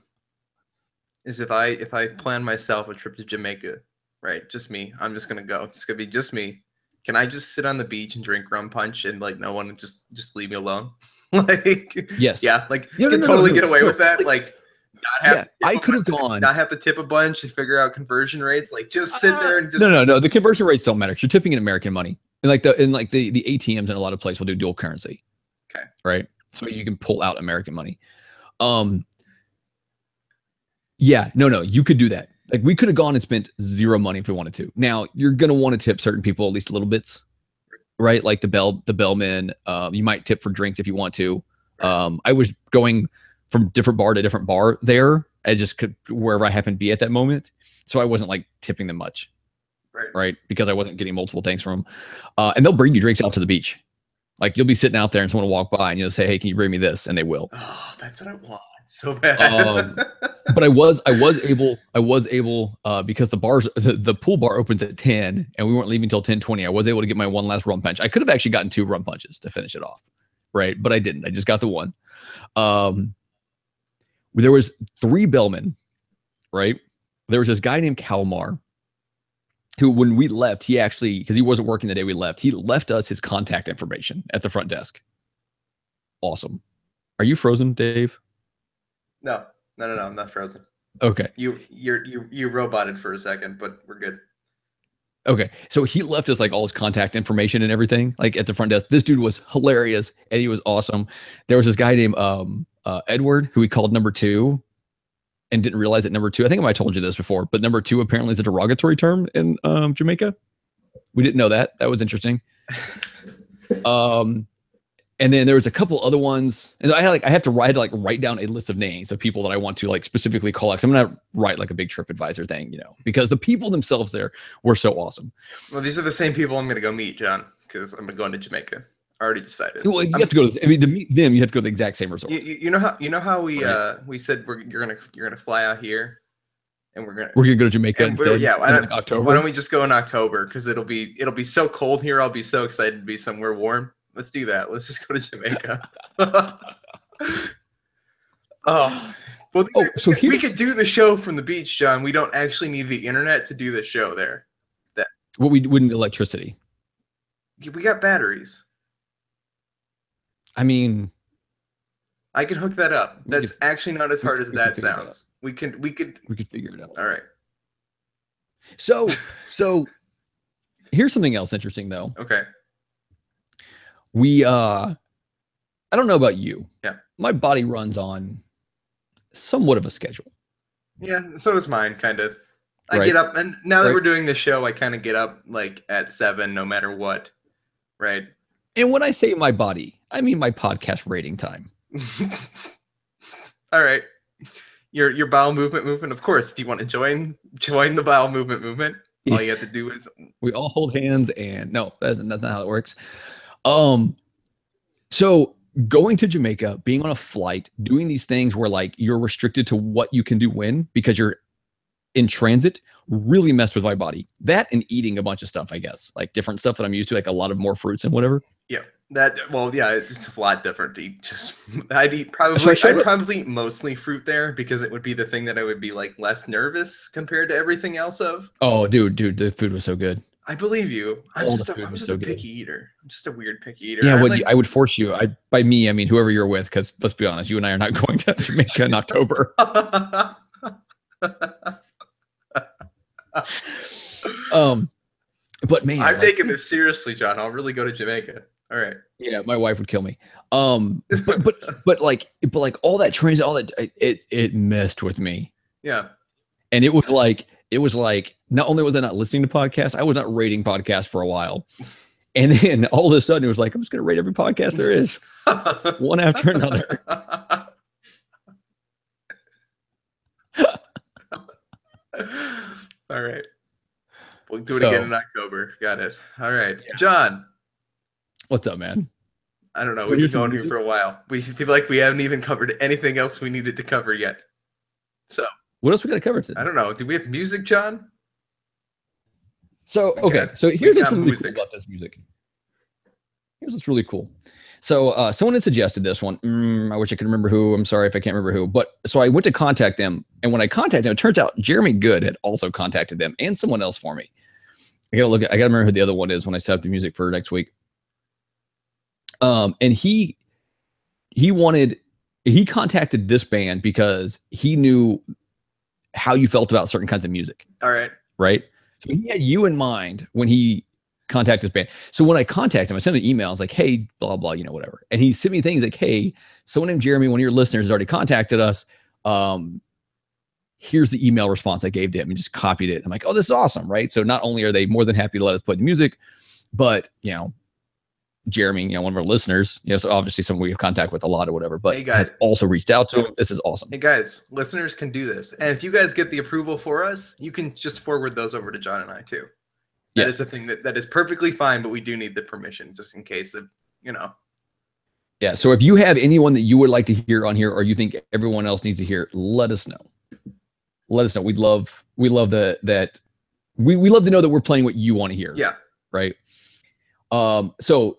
is if I plan myself a trip to Jamaica, right? Just me. I'm just going to go. It's going to be just me. Can I just sit on the beach and drink rum punch and like no one just leave me alone? Like, yes, yeah, like you can totally get away with that. Like, not have I could have gone, not have to tip a bunch and figure out conversion rates. Like, just sit there and just no. The conversion rates don't matter. You're tipping in American money, and the ATMs in a lot of places will do dual currency. Okay, right. So you can pull out American money. Yeah, no, you could do that. Like we could have gone and spent zero money if we wanted to. Now you're gonna want to tip certain people at least a little bits, right? Like the bellman. You might tip for drinks if you want to. I was going from different bar to different bar there. I just could wherever I happened to be at that moment, so I wasn't like tipping them much, right? Because I wasn't getting multiple things from them. And they'll bring you drinks out to the beach. Like you'll be sitting out there and someone will walk by and you'll say, "Hey, can you bring me this?" And they will. Oh, that's what I want so bad. But I was able because the pool bar opens at 10 and we weren't leaving till 10:20. I was able to get my one last rum punch. I could have actually gotten 2 rum punches to finish it off, right? But I didn't. I just got the one. There was 3 bellmen, right? There was this guy named Kalmar who, when we left, he actually, because he wasn't working the day we left, he left us his contact information at the front desk. Awesome. Are you frozen, Dave? No, I'm not frozen. Okay. You roboted for a second, but we're good. Okay. So he left us like all his contact information and everything, like at the front desk. This dude was hilarious and he was awesome. There was this guy named Edward who we called number two and didn't realize that number two, I think I might have told you this before, but number two apparently is a derogatory term in Jamaica. We didn't know that. That was interesting. And then there was a couple other ones, and I have to write down a list of names of people that I want to like specifically call out. I'm gonna write like a big TripAdvisor thing, you know, because the people themselves there were so awesome. Well, these are the same people I'm gonna go meet, John, because I'm going to Jamaica. I already decided. Well, you have to go to. I mean, to meet them, you have to go to the exact same resort. You know how we we said you're gonna fly out here, and we're gonna go to Jamaica instead. Yeah, October. Why don't we just go in October? Because it'll be so cold here. I'll be so excited to be somewhere warm. Let's do that. Let's just go to Jamaica. So we could do the show from the beach, John. We don't actually need the internet to do the show there. Well, we wouldn't need electricity. We got batteries. I mean, I can hook that up. That's actually not as hard as that sounds. We could figure it out. All right. So here's something else interesting though. Okay. I don't know about you. Yeah. My body runs on somewhat of a schedule. Yeah, so does mine, kind of. I get up, and now that we're doing this show, I kind of get up like at 7, no matter what. Right. And when I say my body, I mean my podcast rating time. All right. Your bowel movement. Of course. Do you want to join the bowel movement? All you have to do is we all hold hands, and no, that's not how it works. So going to Jamaica, being on a flight, doing these things where like you're restricted to what you can do when because you're in transit really messed with my body. That and eating a bunch of stuff, I guess, like different stuff that I'm used to, like a lot of more fruits and whatever. Yeah. It's a lot different to eat. I'd probably eat mostly fruit there because it would be the thing that I would be like less nervous compared to everything else of. Oh, dude, the food was so good. I believe you. I'm just a picky eater. I'm just a weird picky eater. Yeah, I would force you. By me, I mean whoever you're with, because let's be honest, you and I are not going to Jamaica in October. But man, I'm taking this seriously, John. I'll really go to Jamaica. All right. Yeah, my wife would kill me. But like all that transit, all that it messed with me. Yeah. And it was like not only was I not listening to podcasts, I was not rating podcasts for a while. And then all of a sudden it was like, I'm just going to rate every podcast there is one after another. All right. We'll do it again in October. Got it. All right. Yeah. John. What's up, man? I don't know. We've been going here for a while. We feel like we haven't even covered anything else we needed to cover yet. So what else we got to cover today? I don't know. Do we have music, John? So, okay. So here's what's really cool about this music. Here's what's really cool. So someone had suggested this one. I wish I could remember who. I'm sorry if I can't remember who. But so I went to contact them. And when I contacted them, it turns out Jeremy Good had also contacted them and someone else for me. I got to remember who the other one is when I set up the music for next week. And he contacted this band because he knew how you felt about certain kinds of music. All right. Right. So he had you in mind when he contacted this band. So when I contacted him, I sent him an email. I was like, hey, blah, blah, whatever. And he sent me things like, hey, someone named Jeremy, one of your listeners has already contacted us. Here's the email response I gave to him and just copied it. I'm like, oh, this is awesome. Right. So not only are they more than happy to let us play the music, but, Jeremy, one of our listeners, so obviously someone we have contact with a lot or whatever, but has also reached out to him. This is awesome. Hey guys, listeners can do this. And if you guys get the approval for us, you can just forward those over to John and I too. That is a thing that is perfectly fine, but we do need the permission just in case of, Yeah. So if you have anyone that you would like to hear on here, or you think everyone else needs to hear, let us know. Let us know. We love we love to know that we're playing what you want to hear. Yeah. Right. So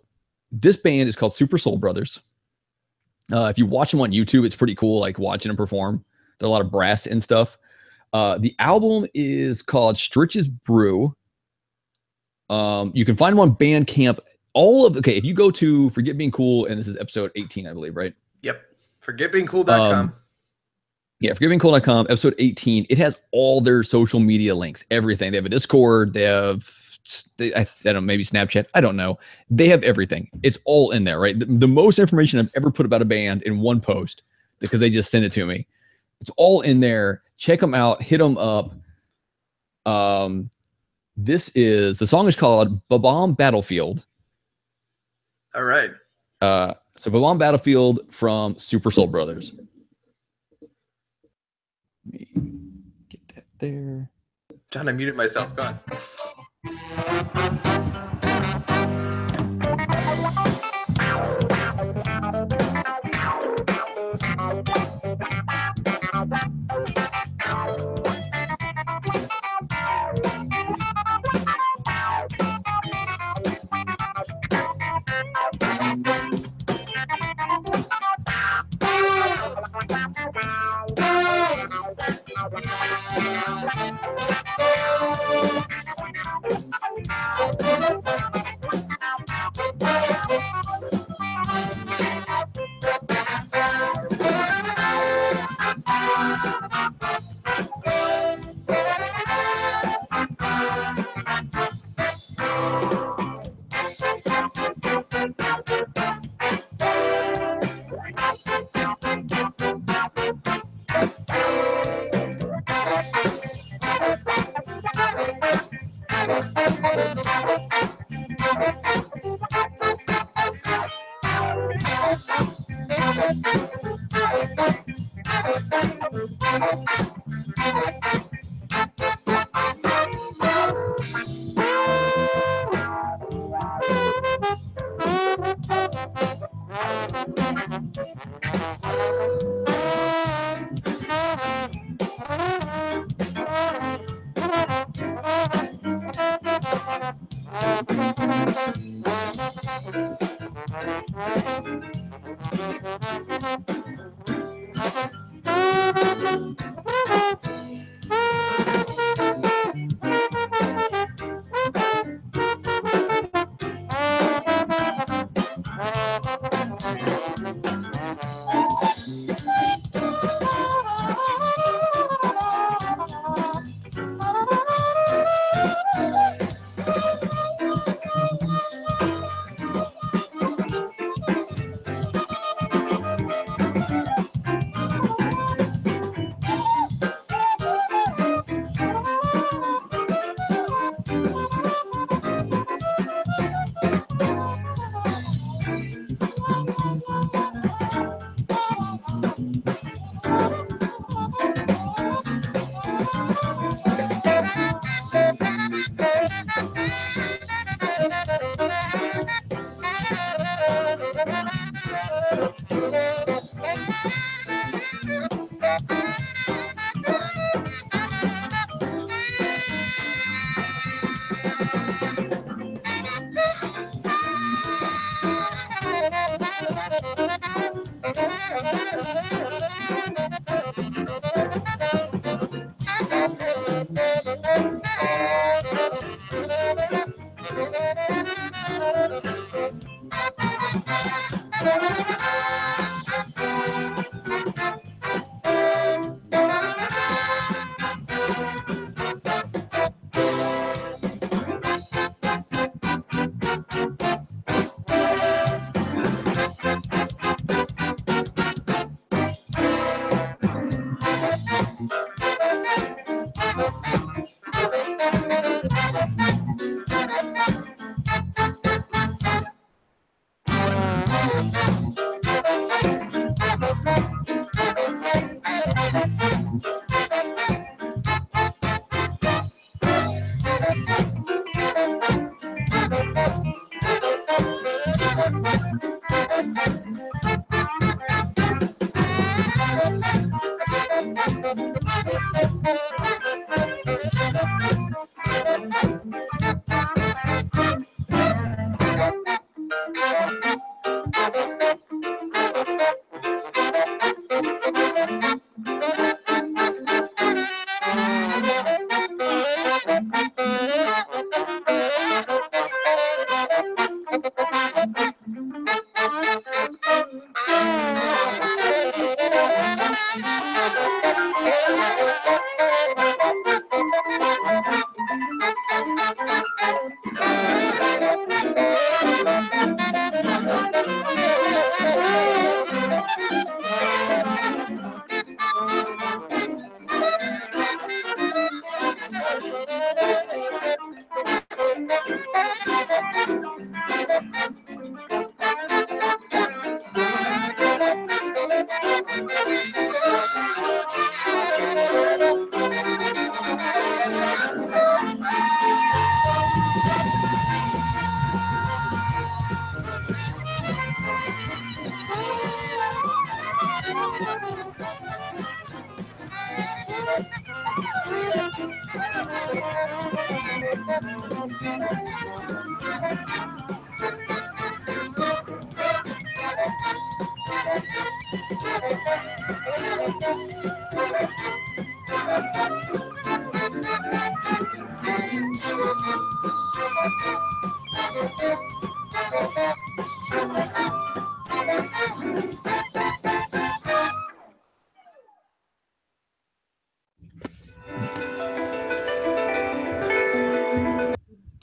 this band is called Super Soul Brothers. If you watch them on YouTube, it's pretty cool, like watching them perform. There's a lot of brass and stuff. The album is called Stritch's Brew. You can find them on Bandcamp. If you go to Forget Being Cool, and this is episode 18, I believe, right? Yep. Forgetbeingcool.com. Yeah, forgivingcold.com, episode 18. It has all their social media links, everything. They have a Discord. They have, I don't know, maybe Snapchat. I don't know. They have everything. It's all in there, right? The most information I've ever put about a band in one post because they just sent it to me. It's all in there. Check them out. Hit them up. The song is called Bob-Omb Battlefield. All right. So Bob-Omb Battlefield from Super Soul Brothers. Let me get that there. John, I muted myself. Go on.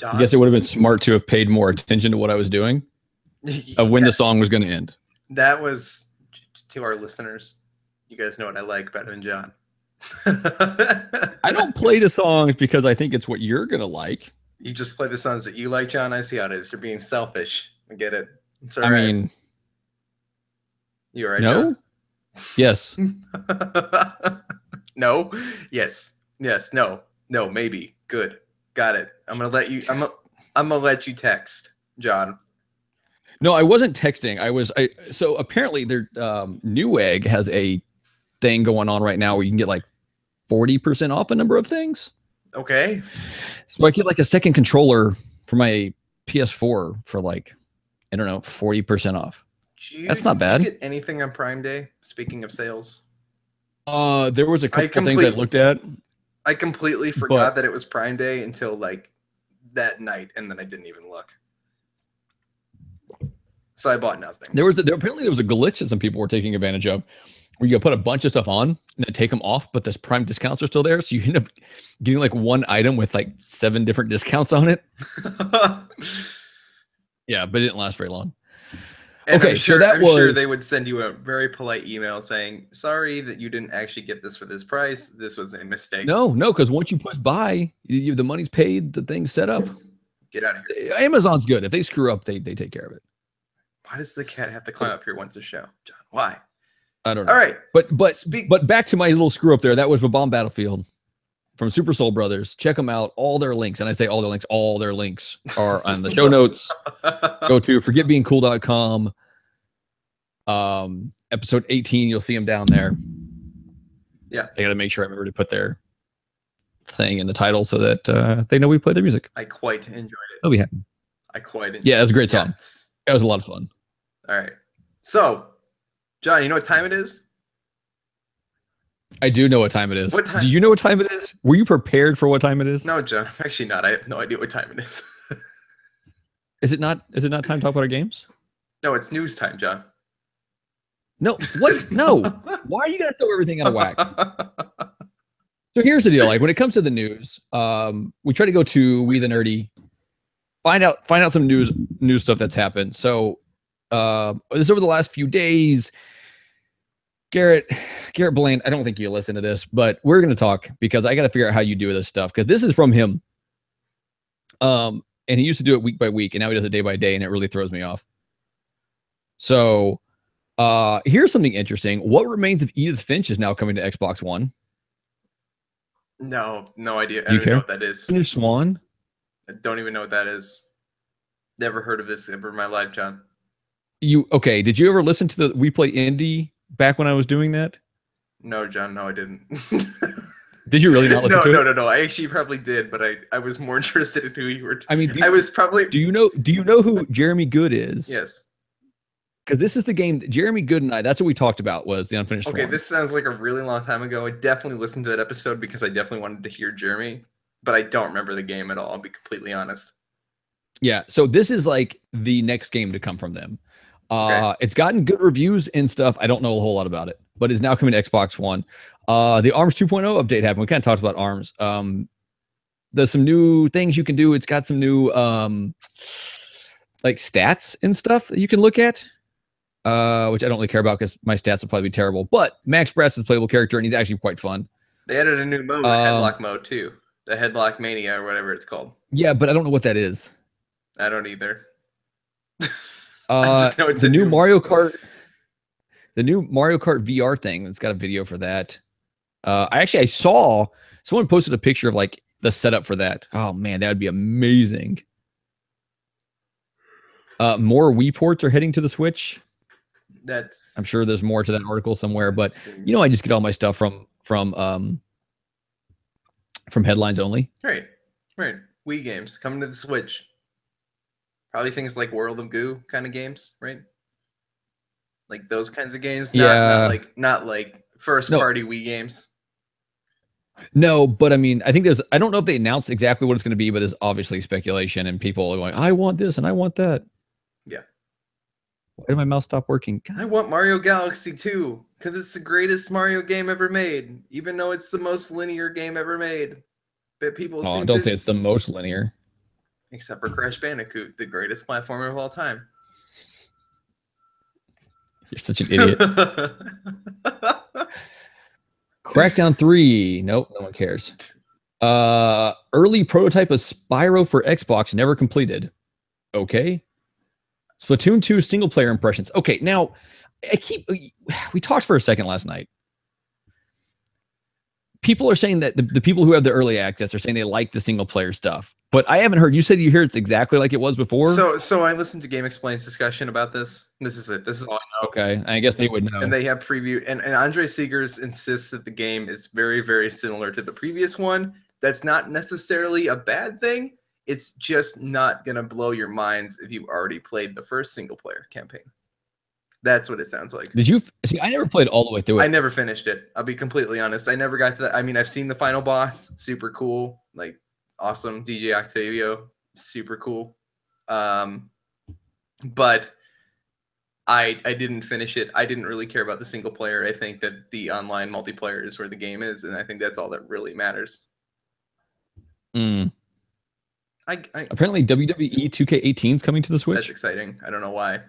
I guess it would have been smart to have paid more attention to what I was doing of when the song was going to end. That was, to our listeners, you guys know what I like better than John. I don't play the songs because I think it's what you're going to like. You just play the songs that you like, John. I see how it is. You're being selfish. I get it. It's all I right. mean, you all right, no? John? Yes. No? Yes. Yes. No. No. Maybe. Good. Got it. I'm gonna let you. I'm gonna let you text, John. No, I wasn't texting. So apparently, their Newegg has a thing going on right now where you can get like 40% off a number of things. Okay. So I get like a second controller for my PS4 for like, I don't know, 40% off. That's not bad. Did you get anything on Prime Day? Speaking of sales, there was a couple things I looked at. I completely forgot that it was Prime Day until like that night, and then I didn't even look. So I bought nothing. Apparently there was a glitch that some people were taking advantage of, where you put a bunch of stuff on and then take them off, but this Prime discounts are still there, so you end up getting like one item with like 7 different discounts on it. Yeah, but it didn't last very long. And okay, I'm sure, so I'm sure they would send you a very polite email saying, "Sorry that you didn't actually get this for this price. This was a mistake." No, because once you push buy, the money's paid, the thing's set up. Get out of here. Amazon's good. If they screw up, they take care of it. Why does the cat have to climb up here once a show, John? Why? I don't know. All right, but back to my little screw up there. That was Bob-Omb Battlefield from Super Soul Brothers. Check them out. All their links, and I say all their links are on the show notes. Go to forgetbeingcool.com. Episode 18, you'll see them down there. Yeah, I got to make sure I remember to put their thing in the title so that they know we play their music. I quite enjoyed it. They'll be happy. I quite enjoyed it. Yeah, it was a great song. Yes. That was a lot of fun. All right, so John, you know what time it is? I do know what time it is. What time? Do you know what time it is? Were you prepared for what time it is? No, John, I'm actually not. I have no idea what time it is. Is it not time to talk about our games? No, it's news time, John. No, what? No. Why are you gonna throw everything out of whack? So here's the deal. Like when it comes to the news, we try to go to We the Nerdy, find out some news stuff that's happened. So this over the last few days, Garrett Blaine, I don't think you listen to this, but we're gonna talk because I gotta figure out how you do this stuff because this is from him. And he used to do it week by week, and now he does it day by day, and it really throws me off. So here's something interesting. What Remains of Edith Finch is now coming to Xbox One. No idea. I Do you don't care? know what that is. Your Swan? I don't even know what that is. Never heard of this ever in my life, John. Okay? Did you ever listen to the We Play Indie back when I was doing that? No, John. No, I didn't. Did you really not listen to it? No. I actually probably did, but I was more interested in who you were. I mean, I was probably. Do you know who Jeremy Good is? Yes. Because this is the game that Jeremy Good and I, that's what we talked about, was the Unfinished Swan. Okay, this sounds like a really long time ago. I definitely listened to that episode because I definitely wanted to hear Jeremy, but I don't remember the game at all, I'll be completely honest. Yeah, so this is like the next game to come from them. Okay. It's gotten good reviews and stuff. I don't know a whole lot about it, but it's now coming to Xbox One. The ARMS 2.0 update happened. We kind of talked about ARMS. There's some new things you can do. It's got some new like stats and stuff that you can look at. Which I don't really care about because my stats will probably be terrible. But Max Brass is a playable character, and he's actually quite fun. They added a new mode, headlock mode, too. The Headlock Mania, or whatever it's called. Yeah, but I don't know what that is. I don't either. I just know it's the new Mario Kart. The new Mario Kart VR thing. It's got a video for that. I saw someone posted a picture of like the setup for that. Oh man, that would be amazing. More Wii ports are heading to the Switch. I'm sure there's more to that article somewhere, but you know, I just get all my stuff from From headlines only. Right. Wii games coming to the Switch. Probably things like World of Goo kind of games, right? Like those kinds of games, Yeah. not like first No, party Wii games. no, but I mean, I think I don't know if they announced exactly what it's going to be, but there's obviously speculation and people are going, I want this and I want that. Yeah. Why did my mouse stop working? God. I want Mario Galaxy 2 because it's the greatest Mario game ever made, even though it's the most linear game ever made. But people Oh, seem don't to, say it's the most linear. except for Crash Bandicoot, the greatest platformer of all time. You're such an idiot. Crackdown 3. Nope, no one cares. Early prototype of Spyro for Xbox never completed. Okay. Splatoon 2 single player impressions. Okay, now we talked for a second last night. People are saying that the people who have the early access are saying they like the single player stuff, but I haven't heard. You said you hear it's exactly like it was before. So I listened to Game Explain's discussion about this. This is it. This is all I know. Okay, I guess they would know. And they have preview, and Andre Seegers insists that the game is very, very similar to the previous one. That's not necessarily a bad thing. It's just not gonna blow your minds if you already played the first single player campaign. That's what it sounds like. Did you see? I never played all the way through it. I never finished it. I'll be completely honest. I never got to that. I mean, I've seen the final boss. Super cool. Like, awesome. DJ Octavio. Super cool. But I didn't finish it. I didn't really care about the single player. I think that the online multiplayer is where the game is, and I think that's all that really matters. Apparently WWE 2K18 is coming to the Switch. That's exciting. I don't know why.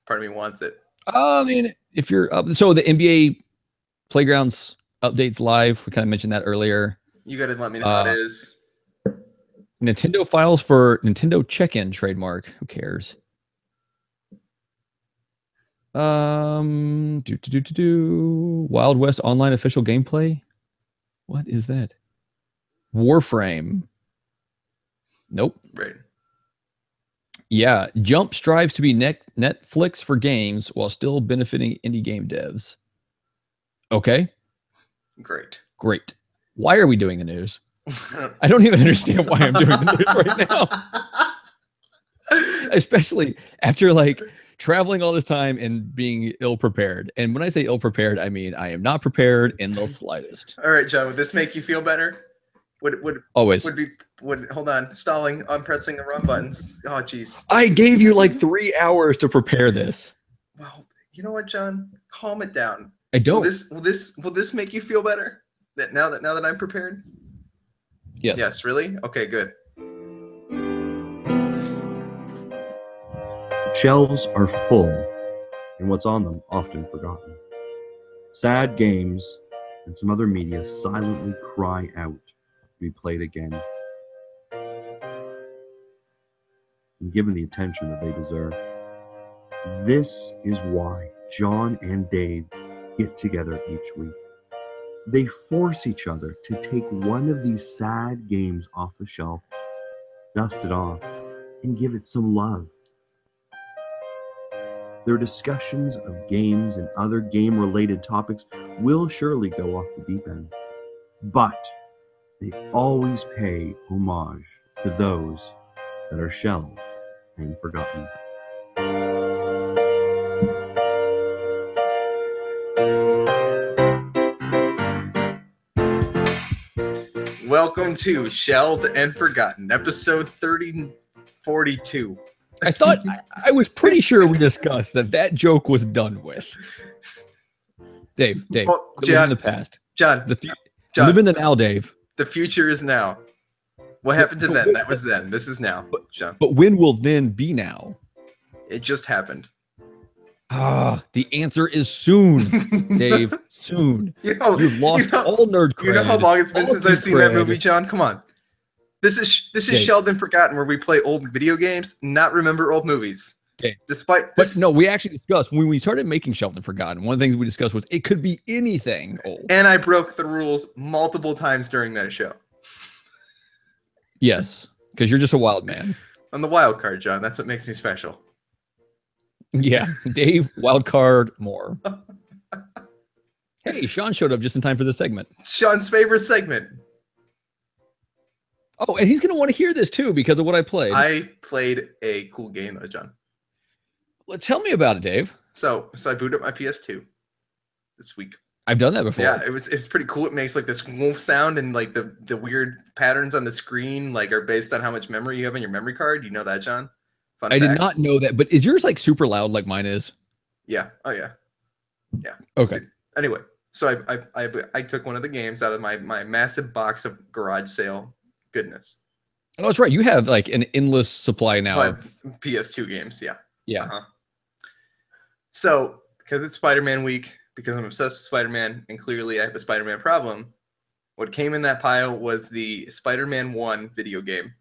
Part of me wants it. I mean, if you're up, so the NBA Playgrounds updates live. We kind of mentioned that earlier. You got to let me know how it is. Nintendo files for Nintendo check-in trademark. Who cares? Wild West online official gameplay. What is that? Warframe. Nope. Right. Yeah, Jump strives to be Netflix for games while still benefiting indie game devs. Okay. Great. Why are we doing the news? I don't even understand why I'm doing the news right now. Especially after like traveling all this time and being ill-prepared. And when I say ill-prepared, I mean I am not prepared in the slightest. All right, John, would this make you feel better? Always. Hold on, stalling. I'm pressing the wrong buttons. Oh, jeez. I gave you like 3 hours to prepare this. Well, you know what, John? Calm it down. I don't. Will this make you feel better? That now that I'm prepared? Yes. Yes, really? Okay, good. Shelves are full, and what's on them often forgotten. Sad games and some other media silently cry out to be played again and given the attention that they deserve. This is why John and Dave get together each week. They force each other to take one of these sad games off the shelf, dust it off, and give it some love. Their discussions of games and other game-related topics will surely go off the deep end, but they always pay homage to those that are shelved and forgotten. Welcome to Shelved and Forgotten, episode 3042. I thought I was pretty sure we discussed that joke was done with. Dave, Well, live in the past. John, Live in the now, Dave. The future is now. What happened to then? That was then. This is now, John. But when will then be now? It just happened. The answer is soon, Dave. Soon. You've lost all nerd cred. You know how long it's been since I've seen that movie, John? Come on. This is Shelved and Forgotten, where we play old video games, not remember old movies. Okay. Despite this, but no, we actually discussed when we started making Shelved and Forgotten. One of the things we discussed was it could be anything old. And I broke the rules multiple times during that show. Yes, because you're just a wild man. I'm the wild card, John. That's what makes me special. Yeah, Dave, wild card, more. Hey, Sean showed up just in time for this segment. Sean's favorite segment. Oh, and he's going to want to hear this too because of what I played. I played a cool game though, John. Well, tell me about it, Dave. So I booted up my PS2 this week. I've done that before. Yeah, it's pretty cool. It makes like this wolf sound, and like the weird patterns on the screen like are based on how much memory you have in your memory card. You know that, John? Fun I fact. did not know that, but is yours like super loud like mine is? Yeah. Oh yeah. Yeah. Okay. So, anyway, so I took one of the games out of my massive box of garage sale goodness. Oh, that's right. You have like an endless supply now. But PS2 games, yeah. Yeah. So because it's Spider-Man week, because I'm obsessed with Spider-Man, and clearly I have a Spider-Man problem, what came in that pile was the Spider-Man 1 video game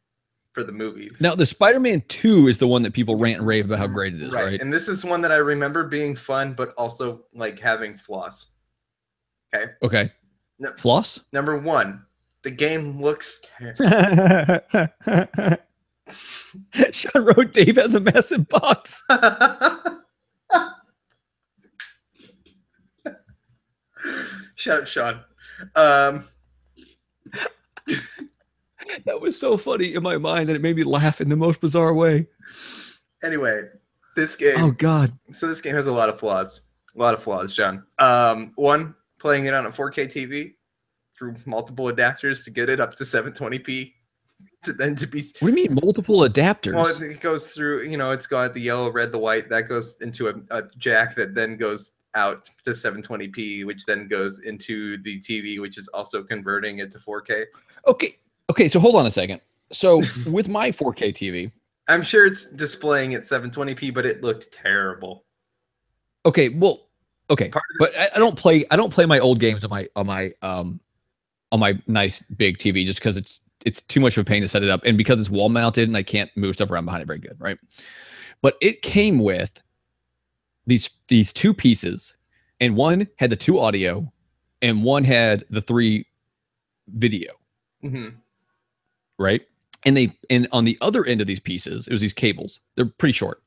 for the movie. Now, the Spider-Man 2 is the one that people rant and rave about how great it is, right? And this is one that I remember being fun, but also like having flaws. Okay. Okay. No, Floss? Number one, the game looks Sean wrote, Dave has a massive box. Shut up, Sean. That was so funny in my mind that it made me laugh in the most bizarre way. Anyway, this game. Oh, God. So this game has a lot of flaws. A lot of flaws, John. One, playing it on a 4K TV through multiple adapters to get it up to 720p. To be. What do you mean multiple adapters? Well, it goes through, it's got the yellow, red, the white. That goes into a jack that then goes out to 720p, which then goes into the TV, which is also converting it to 4K. Okay, so hold on a second. So with my 4K TV, I'm sure it's displaying at 720p, but it looked terrible. Okay, but I don't play my old games on my nice big TV just because it's too much of a pain to set it up, and because it's wall mounted and I can't move stuff around behind it very good, right? But it came with these two pieces, and one had the 2 audio, and one had the 3 video, right? And on the other end of these pieces, it was these cables. They're pretty short.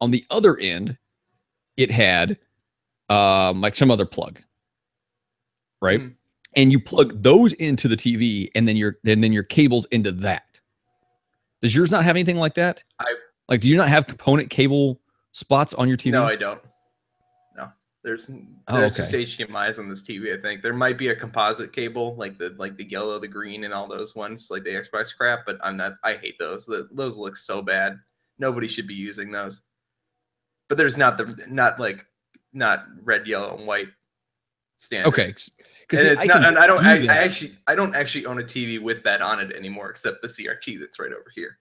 On the other end, it had like some other plug, right? And you plug those into the TV, and then your cables into that. Does yours not have anything like that? Do you not have component cable spots on your TV? No, I don't. No, there's just HDMI's on this TV. I think there might be a composite cable, like the yellow, the green, and all those ones, like the Xbox crap. But I'm not. I hate those. Those look so bad. Nobody should be using those. But there's not red, yellow, and white standard. Okay. And it's not, and I don't actually own a TV with that on it anymore, except the CRT that's right over here.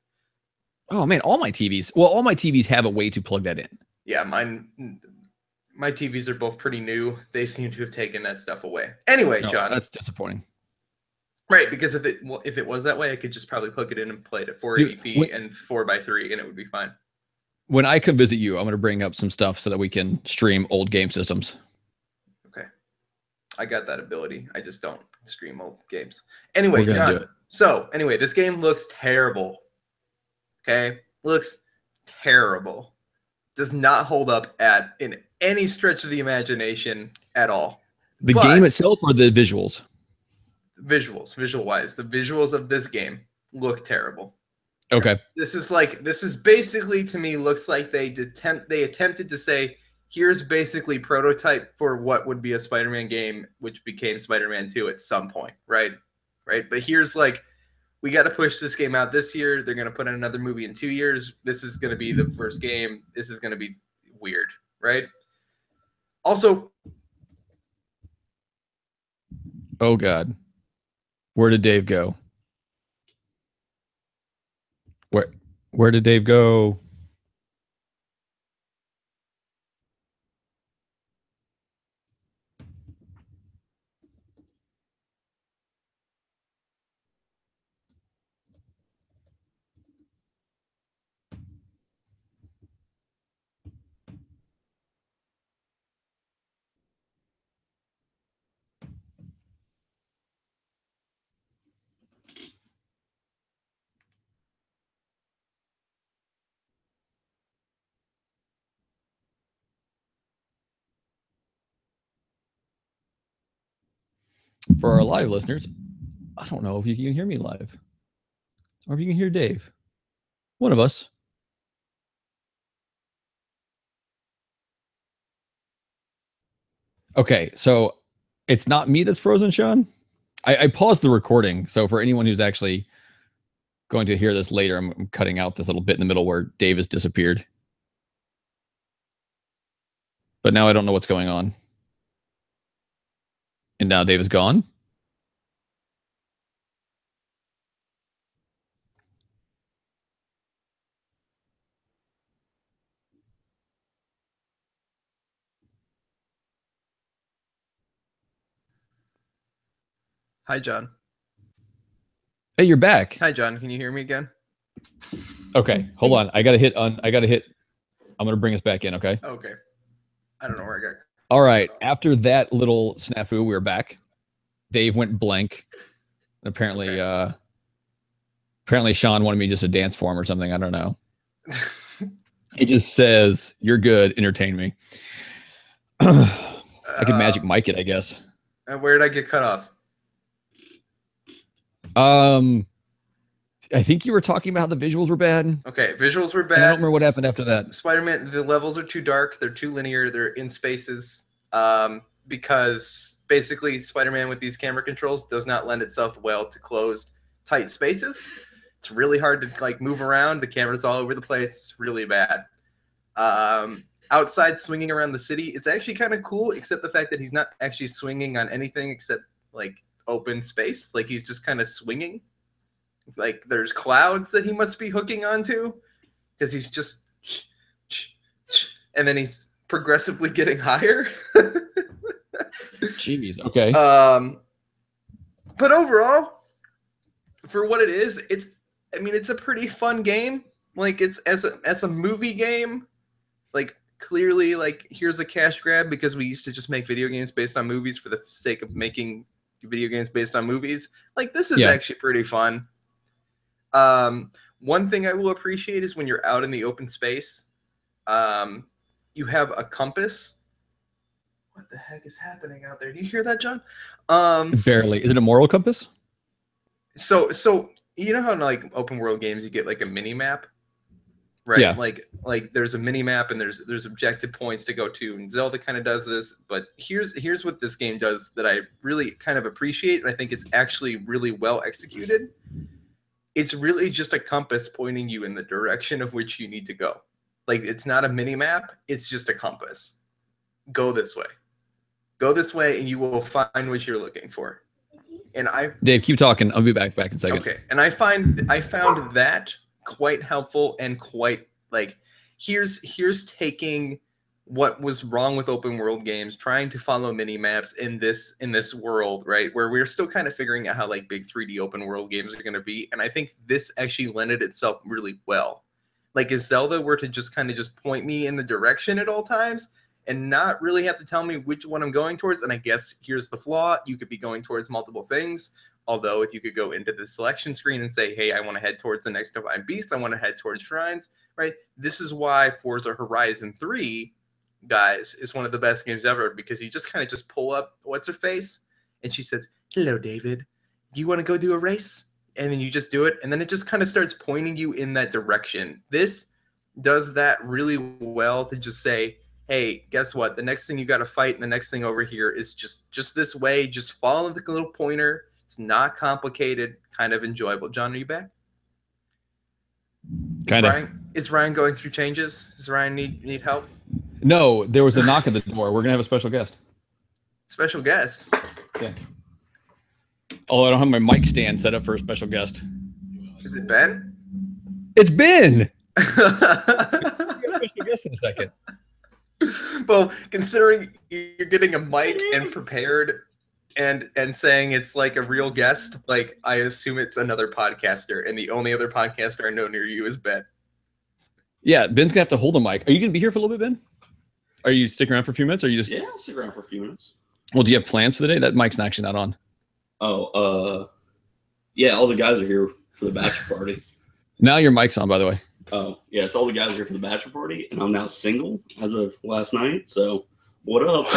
Oh man, all my TVs have a way to plug that in. Yeah, my TVs are both pretty new. They seem to have taken that stuff away. Anyway, John, that's disappointing. Right, because if it was that way, I could just probably plug it in and play it at 480p and 4:3, and it would be fine. When I come visit you, I'm going to bring up some stuff so that we can stream old game systems. I got that ability. I just don't stream old games. Anyway, John. So anyway, this game looks terrible. Okay, looks terrible. Does not hold up in any stretch of the imagination at all. The game itself or the visuals? Visual-wise, the visuals of this game look terrible. Okay. This is basically, to me, looks like they attempted to say, here's basically prototype for what would be a Spider-Man game, which became Spider-Man 2 at some point, right? But here's we got to push this game out this year. They're going to put in another movie in 2 years. This is going to be the first game. This is going to be weird, right? Also, oh God, where did Dave go? Where did Dave go? For our live listeners, I don't know if you can hear me live. Or if you can hear Dave. One of us. Okay, so it's not me that's frozen, Sean. I paused the recording. So for anyone who's actually going to hear this later, I'm cutting out this little bit in the middle where Dave has disappeared. But now I don't know what's going on. And now Dave is gone. Hi, John. Hey, you're back. Hi, John. Can you hear me again? Okay, hold on. I gotta hit. I'm gonna bring us back in. Okay. Okay. I don't know where I got. All right. After that little snafu, we're back. Dave went blank. Apparently, Okay. apparently Sean wanted me just to dance for him or something. I don't know. He just says, "You're good. Entertain me." I could magic mic it, I guess. And where did I get cut off? I think you were talking about how the visuals were bad. Okay, visuals were And bad. I don't remember what happened after that. Spider-Man, the levels are too dark. They're too linear. They're in spaces. Because basically Spider-Man with these camera controls does not lend itself well to closed, tight spaces. It's really hard to like move around. The camera's all over the place. It's really bad. Outside swinging around the city, it's actually kind of cool, except the fact that he's not actually swinging on anything except like open space. Like he's just kind of swinging. Like there's clouds that he must be hooking onto because he's just, and then he's progressively getting higher. Jeez. Okay. But overall, for what it is, it's a pretty fun game. Like it's as a movie game, like clearly like here's a cash grab because we used to just make video games based on movies for the sake of making video games based on movies. Like this is actually pretty fun. One thing I will appreciate is when you're out in the open space, you have a compass. What the heck is happening out there? Do you hear that, John? Barely. Is it a moral compass? So you know how in like open world games you get like a mini map, right? Yeah. Like there's a mini map and there's objective points to go to, and Zelda kind of does this. But here's what this game does that I really kind of appreciate, and I think it's actually really well executed. It's really just a compass pointing you in the direction of which you need to go. Like it's not a mini map, it's just a compass. Go this way. Go this way and you will find what you're looking for. And Dave, keep talking. I'll be back in a second. Okay. And I found that quite helpful and quite like here's taking what was wrong with open world games, trying to follow mini maps in this world, right? Where we're still kind of figuring out how like big 3D open world games are going to be. And I think this actually lended itself really well. Like if Zelda were to just kind of just point me in the direction at all times and not really have to tell me which one I'm going towards. And I guess here's the flaw. You could be going towards multiple things. Although if you could go into the selection screen and say, hey, I want to head towards the next Divine Beast. I want to head towards shrines, right? This is why Forza Horizon 3, guys, is one of the best games ever because you just kind of just pull up what's her face and she says, hello, David. You want to go do a race? And then you just do it. And then it just kind of starts pointing you in that direction. This does that really well to just say, hey, guess what? The next thing you got to fight and the next thing over here is just this way. Just follow the little pointer. It's not complicated, kind of enjoyable. John, are you back? Kind of. Is Ryan going through changes? Does Ryan need help? No, there was a knock at the door. We're going to have a special guest. Special guest? Yeah. Oh, I don't have my mic stand set up for a special guest. Is it Ben? It's Ben! We'll get a special guest in a second. Well, considering you're getting a mic and prepared and saying it's like a real guest, like I assume it's another podcaster, and the only other podcaster I know near you is Ben. Yeah, Ben's gonna have to hold a mic. Are you gonna be here for a little bit, Ben? Are you sticking around for a few minutes? Or are you just? Yeah, I'll stick around for a few minutes. Well, do you have plans for the day? That mic's actually not on. Oh, yeah, all the guys are here for the bachelor party. Now your mic's on, by the way. Oh, yeah, so all the guys are here for the bachelor party, and I'm now single as of last night. So, what up?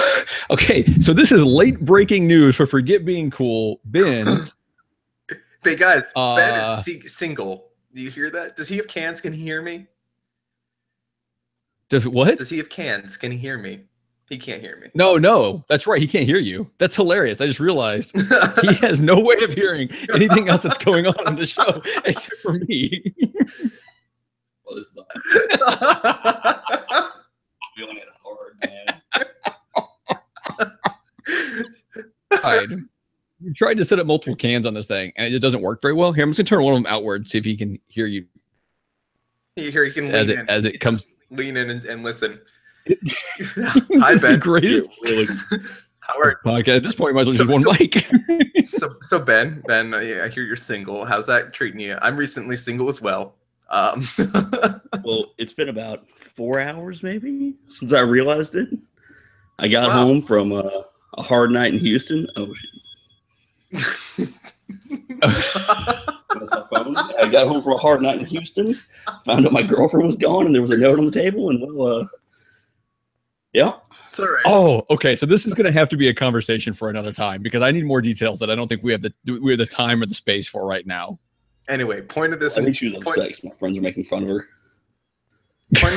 Okay, so this is late breaking news for Forget Being Cool. Ben Hey guys, Ben is single. Do you hear that? Does he have cans? Can he hear me? What? Does he have cans? Can he hear me? He can't hear me. No, that's right. He can't hear you. That's hilarious. I just realized he has no way of hearing anything else that's going on in the show except for me. Well, this is I'm feeling it hard, man. All right. You tried to set up multiple cans on this thing, and it doesn't work very well. Here, I'm just gonna turn one of them outward, see if he can hear you. Here, you can lean in. As it comes, lean in and listen. Hi, Ben. The greatest really podcast at this point. You might as well just one mic. so Ben, I hear you're single. How's that treating you? I'm recently single as well. Well, it's been about 4 hours maybe since I realized it. I got home from a hard night in Houston. Oh shit. I got home from a hard night in Houston, found out my girlfriend was gone, and there was a note on the table, and yeah. It's all right. Oh, okay. So this is going to have to be a conversation for another time because I need more details that I don't think we have the time or the space for right now. Anyway, point of this. I think she was upset. My friends are making fun of her. Point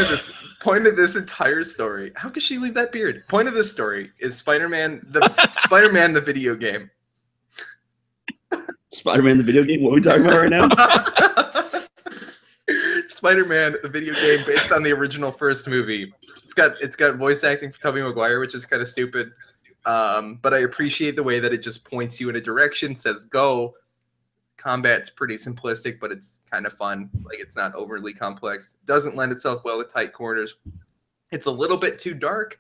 of this entire story. How could she leave that beard? Point of this story is Spider-Man the video game. Spider-Man the video game? What are we talking about right now? Spider-Man the video game based on the original first movie. It's got voice acting for Tobey Maguire, which is kind of stupid. But I appreciate the way that it just points you in a direction, says go. Combat's pretty simplistic, but it's kind of fun. Like, it's not overly complex. Doesn't lend itself well to tight corners. It's a little bit too dark.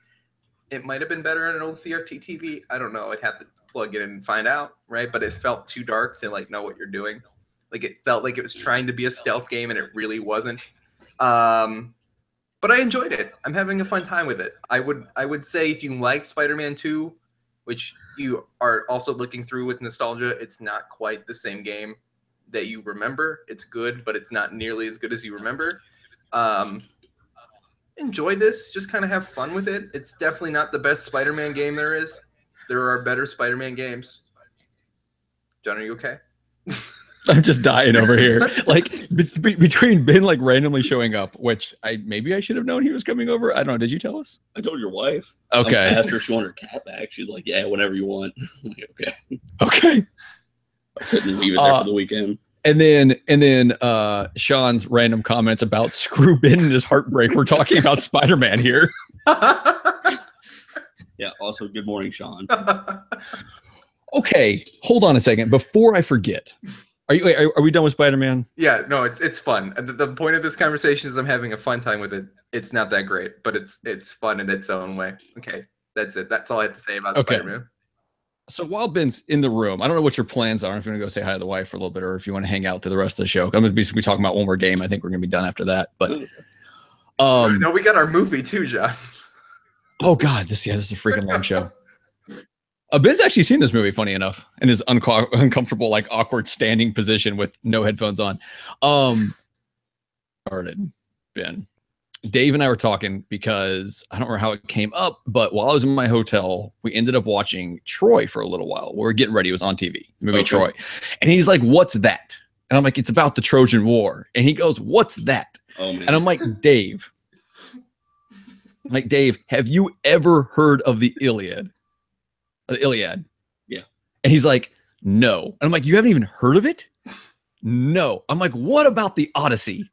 It might have been better on an old CRT TV. I don't know. I'd have to plug it in and find out, right? But it felt too dark to like know what you're doing. Like, it felt like it was trying to be a stealth game, and it really wasn't. But I enjoyed it. I'm having a fun time with it. I would say if you like Spider-Man 2, which you are also looking through with nostalgia, it's not quite the same game that you remember. It's good, but it's not nearly as good as you remember. Enjoy this. Just kind of have fun with it. It's definitely not the best Spider-Man game there is. There are better Spider-Man games. John, are you okay? I'm just dying over here. Like between Ben like randomly showing up, which maybe I should have known he was coming over. I don't know. Did you tell us? I told your wife. Okay. I asked her if she wanted her cat back. She's like, yeah, whenever you want. I'm like, okay. Okay. I couldn't leave it there for the weekend. And then Sean's random comments about screw Ben and his heartbreak. We're talking about Spider-Man here. Yeah. Also, good morning, Sean. Okay, hold on a second before I forget. Are we done with Spider-Man? Yeah, no, it's fun. The point of this conversation is I'm having a fun time with it. It's not that great, but it's fun in its own way. Okay, that's it. That's all I have to say about Spider-Man. So while Ben's in the room, I don't know what your plans are. If you're going to go say hi to the wife for a little bit, or if you want to hang out through the rest of the show. I'm going to be talking about one more game. I think we're going to be done after that. But no, we got our movie too, John. Oh God, this is a freaking long show. Ben's actually seen this movie, funny enough, in his uncomfortable, like awkward standing position with no headphones on. Started, Ben. Dave and I were talking because I don't remember how it came up, but while I was in my hotel, we ended up watching Troy for a little while. We were getting ready. It was on TV, the movie Troy. And he's like, what's that? And I'm like, it's about the Trojan War. And he goes, what's that? Oh, man. And I'm like, Dave, have you ever heard of the Iliad? The Iliad. Yeah. And he's like, no. And I'm like, you haven't even heard of it? No. I'm like, what about the Odyssey?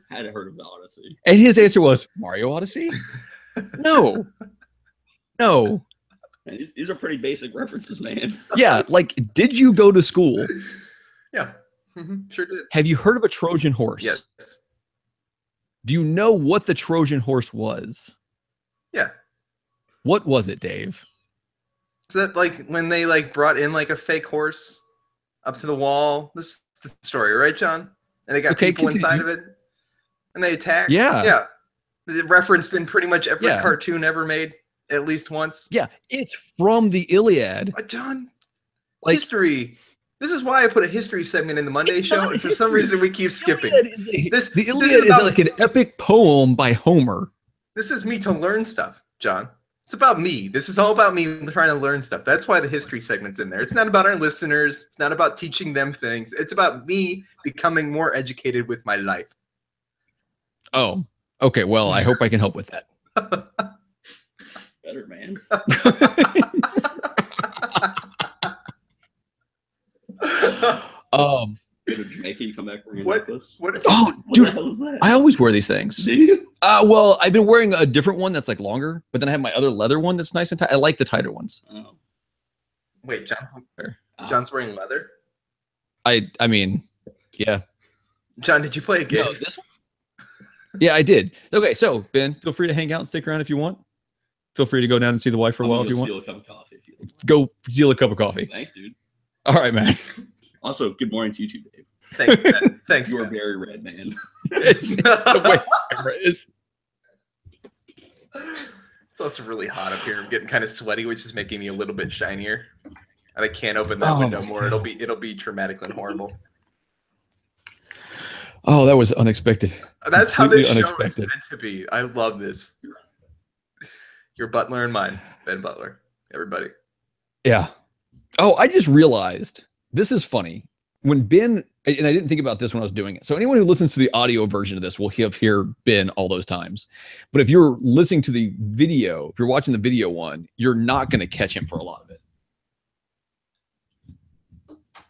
I hadn't heard of the Odyssey. And his answer was, Mario Odyssey? No. No. Man, these are pretty basic references, man. Yeah. Like, did you go to school? Yeah. Sure did. Have you heard of a Trojan horse? Yes. Do you know what the Trojan horse was? Yeah. What was it, Dave? Is that like when they like brought in like a fake horse up to the wall? This is the story, right, John? And they got people inside of it, and they attacked. Yeah. Yeah. It referenced in pretty much every cartoon ever made at least once. Yeah, it's from the Iliad. John, like, history. This is why I put a history segment in the Monday show, and for some reason we keep skipping. The Iliad is like an epic poem by Homer. This is me to learn stuff, John. It's about me. This is all about me trying to learn stuff. That's why the history segment's in there. It's not about our listeners. It's not about teaching them things. It's about me becoming more educated with my life. Oh, okay. Well, I hope I can help with that. Better, man. Go to Jamaica, you come back wearing a necklace. Oh, What dude, the hell is that? I always wear these things. Do you? Well, I've been wearing a different one that's like longer, but then I have my other leather one that's nice and tight. I like the tighter ones. Oh. Wait, John's wearing leather? I mean, yeah. John, did you play a game? No, this one? Yeah, I did. Okay, so Ben, feel free to hang out and stick around if you want. Feel free to go down and see the wife for a while if you want. Steal a cup of coffee if you want. Go steal a cup of coffee. Thanks, dude. All right, man. Also, good morning to you too, Dave. Thanks, Ben. Thanks, You are Ben. very red, man. it's the way the camera is. It's also really hot up here. I'm getting kind of sweaty, which is making me a little bit shinier. And I can't open that window more. It'll be dramatically horrible. Oh, that was unexpected. That's how this show is unexpected. meant to be. I love this. Your Butler and mine, Ben Butler. Everybody. Yeah. Oh, I just realized this is funny. When Ben, and I didn't think about this when I was doing it. So anyone who listens to the audio version of this will have heard Ben all those times. But if you're listening to the video, if you're watching the video one, you're not going to catch him for a lot of it.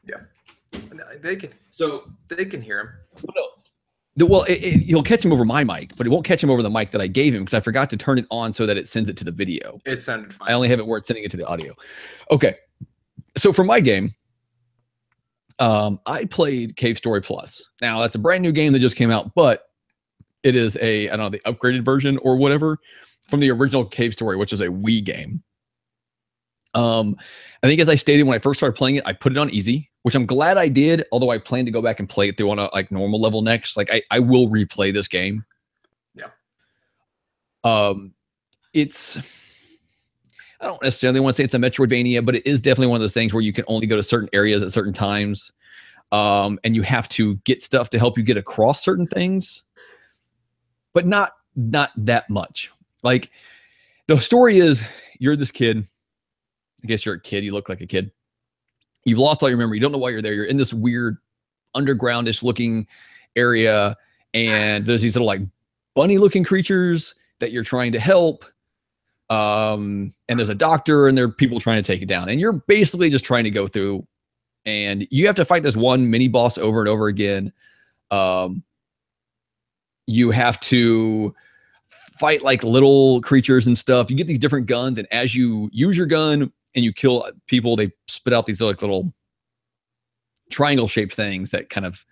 Yeah. They can hear him. Well, you'll catch him over my mic, but it won't catch him over the mic that I gave him because I forgot to turn it on so that it sends it to the video. It sounded fine. I only have it where it's sending it to the audio. Okay. So for my game, I played Cave Story Plus. Now that's a brand new game that just came out, but it is I don't know, the upgraded version or whatever from the original Cave Story, which is a Wii game. I think as I stated when I first started playing it, I put it on easy, which I'm glad I did. Although I plan to go back and play it through on a like normal level next. Like I will replay this game. Yeah. It's I don't necessarily want to say it's a Metroidvania, but it is definitely one of those things where you can only go to certain areas at certain times. And you have to get stuff to help you get across certain things, but not that much. Like the story is you're this kid. I guess you're a kid. You look like a kid. You've lost all your memory. You don't know why you're there. You're in this weird undergroundish looking area. And there's these little like bunny looking creatures that you're trying to help. And there's a doctor and there are people trying to take it down. And you're basically just trying to go through and you have to fight this one mini boss over and over again. You have to fight like little creatures and stuff. You get these different guns. And as you use your gun, and you kill people, they spit out these like little triangle-shaped things that kind of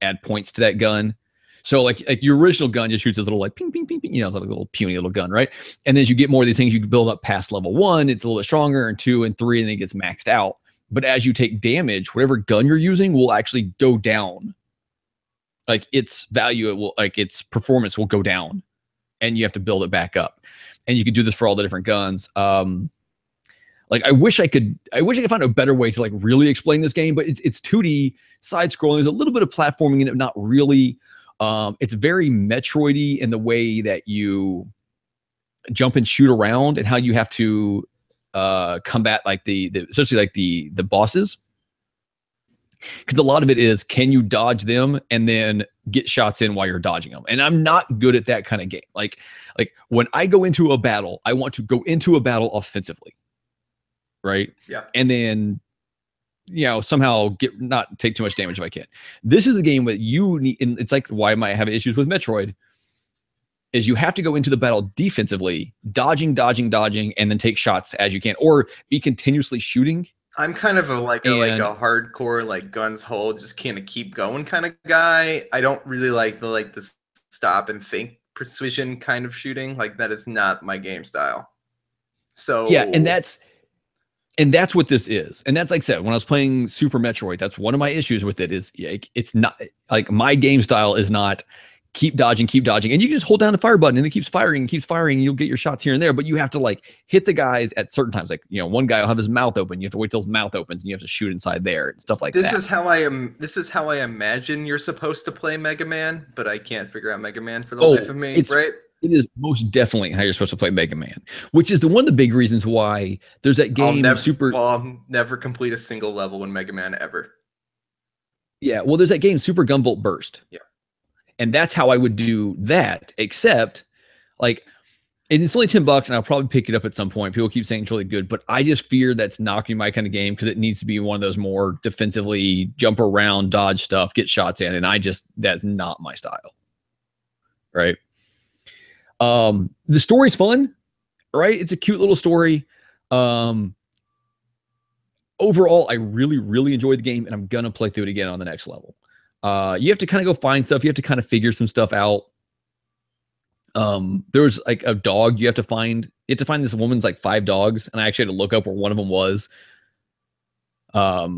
add points to that gun. So like your original gun just shoots this little like ping, ping, ping, ping, you know, it's like a little puny little gun, right? And then as you get more of these things, you can build up past level 1, it's a little bit stronger, and 2 and 3, and then it gets maxed out. But as you take damage, whatever gun you're using will actually go down. Like its value, its performance will go down, and you have to build it back up. And you can do this for all the different guns. Like I wish I could find a better way to like really explain this game, but it's 2D side scrolling. There's a little bit of platforming in it, not really. It's very Metroidy in the way that you jump and shoot around and how you have to combat like especially like the bosses. Because a lot of it is, can you dodge them and then get shots in while you're dodging them? And I'm not good at that kind of game. Like when I go into a battle, I want to go into a battle offensively. Right. Yeah. And then, you know, somehow not take too much damage if I can. This is a game that you need, and it's like why I might have issues with Metroid, is you have to go into the battle defensively, dodging, and then take shots as you can, or be continuously shooting. I'm kind of a hardcore like guns hold, just kind of keep going kind of guy. I don't really like the stop and think precision kind of shooting. Like that is not my game style. So yeah, and that's what this is. And that's like I said, when I was playing Super Metroid, that's one of my issues with it is it's not like my game style is not keep dodging. And you can just hold down the fire button and it keeps firing and you'll get your shots here and there. But you have to like hit the guys at certain times. Like, you know, one guy will have his mouth open. You have to wait till his mouth opens and you have to shoot inside there and stuff like that. This is how I imagine you're supposed to play Mega Man, but I can't figure out Mega Man for the life of me, right? It is most definitely how you're supposed to play Mega Man, which is one of the big reasons why there's that game I'll never complete a single level in Mega Man ever. Yeah, well, there's that game Super Gunvolt Burst. Yeah. And that's how I would do that, except like and it's only $10 and I'll probably pick it up at some point. People keep saying it's really good, but I just fear that's knocking my kind of game because it needs to be one of those more defensively jump around, dodge stuff, get shots in, and that's not my style. Right. The story's fun, right? It's a cute little story. Overall, I really, really enjoyed the game, and I'm gonna play through it again on the next level. You have to kind of go find stuff. You have to kind of figure some stuff out. There's like a dog you have to find. You have to find this woman's like 5 dogs, and I actually had to look up where one of them was. But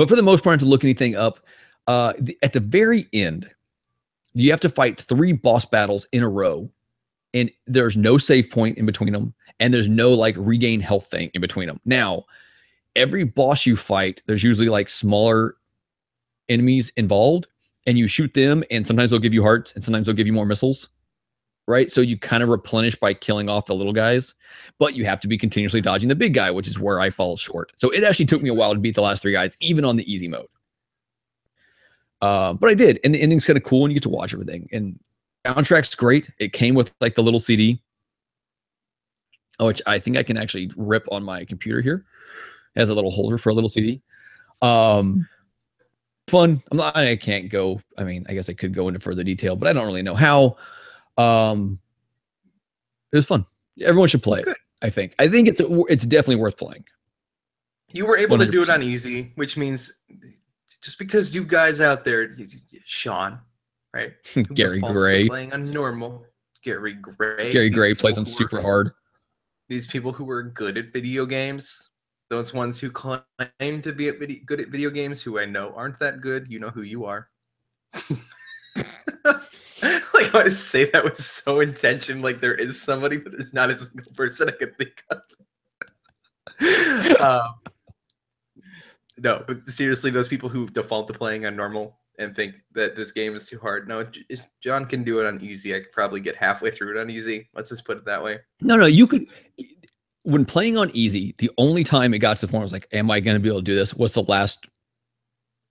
for the most part, to look anything up, at the very end, you have to fight 3 boss battles in a row, and there's no save point in between them, and there's no like regain health thing in between them. Now, every boss you fight, there's usually like smaller enemies involved, and you shoot them, and sometimes they'll give you hearts, and sometimes they'll give you more missiles. Right? So you kind of replenish by killing off the little guys, but you have to be continuously dodging the big guy, which is where I fall short. So it actually took me a while to beat the last 3 guys, even on the easy mode. But I did, and the ending's kind of cool, and you get to watch everything. And soundtrack's great. It came with like the little CD, which I think I can actually rip on my computer here. It has a little holder for a little CD. Fun. I can't go. I mean, I guess I could go into further detail, but I don't really know how. It was fun. Everyone should play it. I think it's definitely worth playing. You were able 100%. To do it on easy, which means just because you guys out there, Sean, right? Gary Gray playing on normal. Gary Gray plays on super hard. These people who are good at video games, those ones who claim to be good at video games, who I know aren't that good. You know who you are. Like I always say that with so intention, like there is somebody, but there's not a single person I could think of. No, but seriously, those people who default to playing on normal and think that this game is too hard. No, John can do it on easy. I could probably get halfway through it on easy. Let's just put it that way. No, you could. When playing on easy, the only time it got to the point where I was like, am I going to be able to do this? Was the last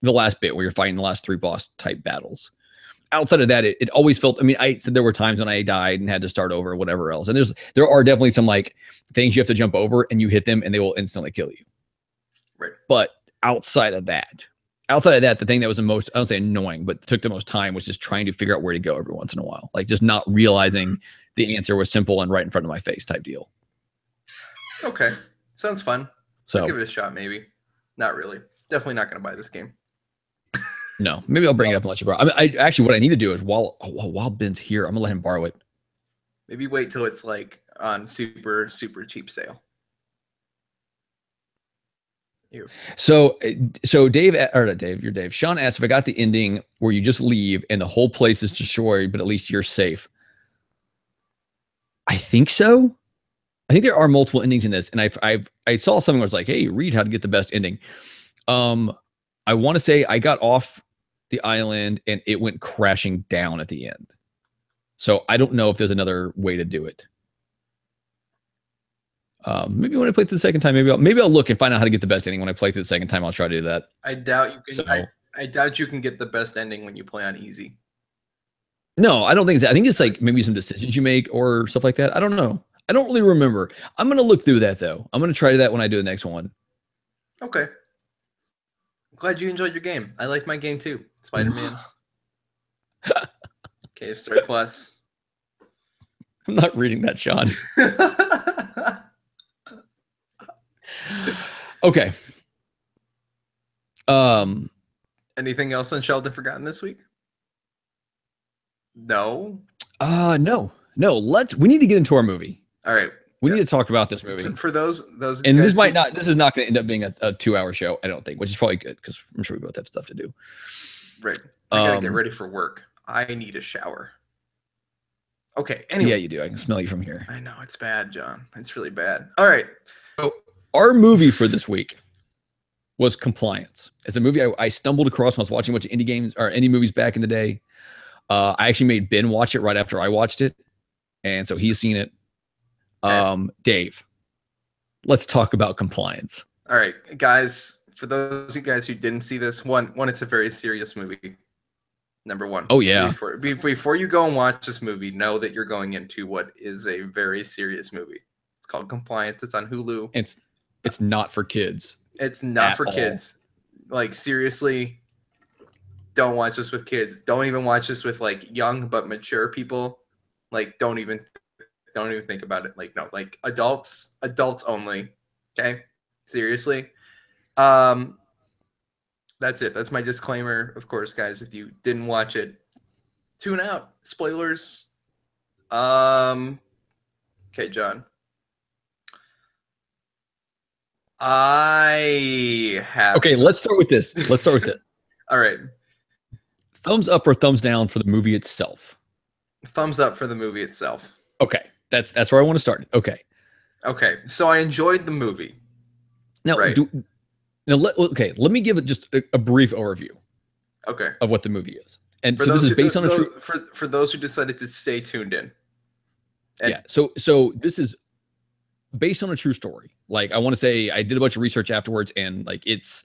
bit where you're fighting the last 3 boss type battles. Outside of that, it always felt. I mean, I said there were times when I died and had to start over or whatever else. And there are definitely some like things you have to jump over and you hit them and they will instantly kill you. Right. But outside of that, the thing that was the most, I don't say annoying, but took the most time was just trying to figure out where to go every once in a while. Like just not realizing the answer was simple and right in front of my face type deal. Okay, sounds fun. So I'll give it a shot. Maybe. Not really. Definitely not going to buy this game. No, maybe I'll bring it up and let you borrow. I mean, actually, what I need to do is while Ben's here, I'm gonna let him borrow it. Maybe wait till it's like on super cheap sale. Ew. So Dave, or not Dave, you're Dave. Sean asked if I got the ending where you just leave and the whole place is destroyed, but at least you're safe. I think so. I think there are multiple endings in this, and I saw something where it's like, hey, read how to get the best ending. I want to say I got off the island and it went crashing down at the end. So I don't know if there's another way to do it. Maybe when I play through the second time, maybe I'll look and find out how to get the best ending. When I play through the second time, I'll try to do that. I doubt you can. So, I doubt you can get the best ending when you play on easy. No, I don't think so. I think it's like maybe some decisions you make or stuff like that. I don't know. I don't really remember. I'm going to look through that though. I'm going to try that when I do the next one. Okay. Glad you enjoyed your game. I liked my game too. Spider-Man. Cave Story Plus. I'm not reading that, Sean. Okay. Anything else on Sheldon Forgotten this week? No. No. We need to get into our movie. All right. We need to talk about this movie. For those and this is not going to end up being a 2-hour show, I don't think, which is probably good because I'm sure we both have stuff to do. Right. I gotta get ready for work. I need a shower. Okay. Anyway. Yeah, you do. I can smell you from here. I know it's bad, John. It's really bad. All right. So our movie for this week was Compliance. It's a movie I stumbled across when I was watching a bunch of indie games or indie movies back in the day. I actually made Ben watch it right after I watched it. and so he's seen it. Dave, let's talk about compliance. All right, guys. For those of you guys who didn't see this, one, it's a very serious movie. Number one. Oh yeah. Before you go and watch this movie, know that you're going into what is a very serious movie. It's called Compliance. It's on Hulu. It's not for kids. It's not for kids. Like, seriously, don't watch this with kids. Don't even watch this with like young but mature people. Like, don't even think about it. Like, no, like adults only. Okay, seriously. That's it. That's my disclaimer. Of course, guys, if you didn't watch it, tune out. Spoilers. Okay, John. I have. Okay, let's start with this. All right. Thumbs up or thumbs down for the movie itself? Thumbs up for the movie itself. Okay, that's where I want to start. Okay. So I enjoyed the movie. Now, right. Let me give it just a brief overview. Okay. Of what the movie is, and so this is based on a true. For those who decided to stay tuned in. Yeah. So this is based on a true story. Like, I want to say I did a bunch of research afterwards, and like it's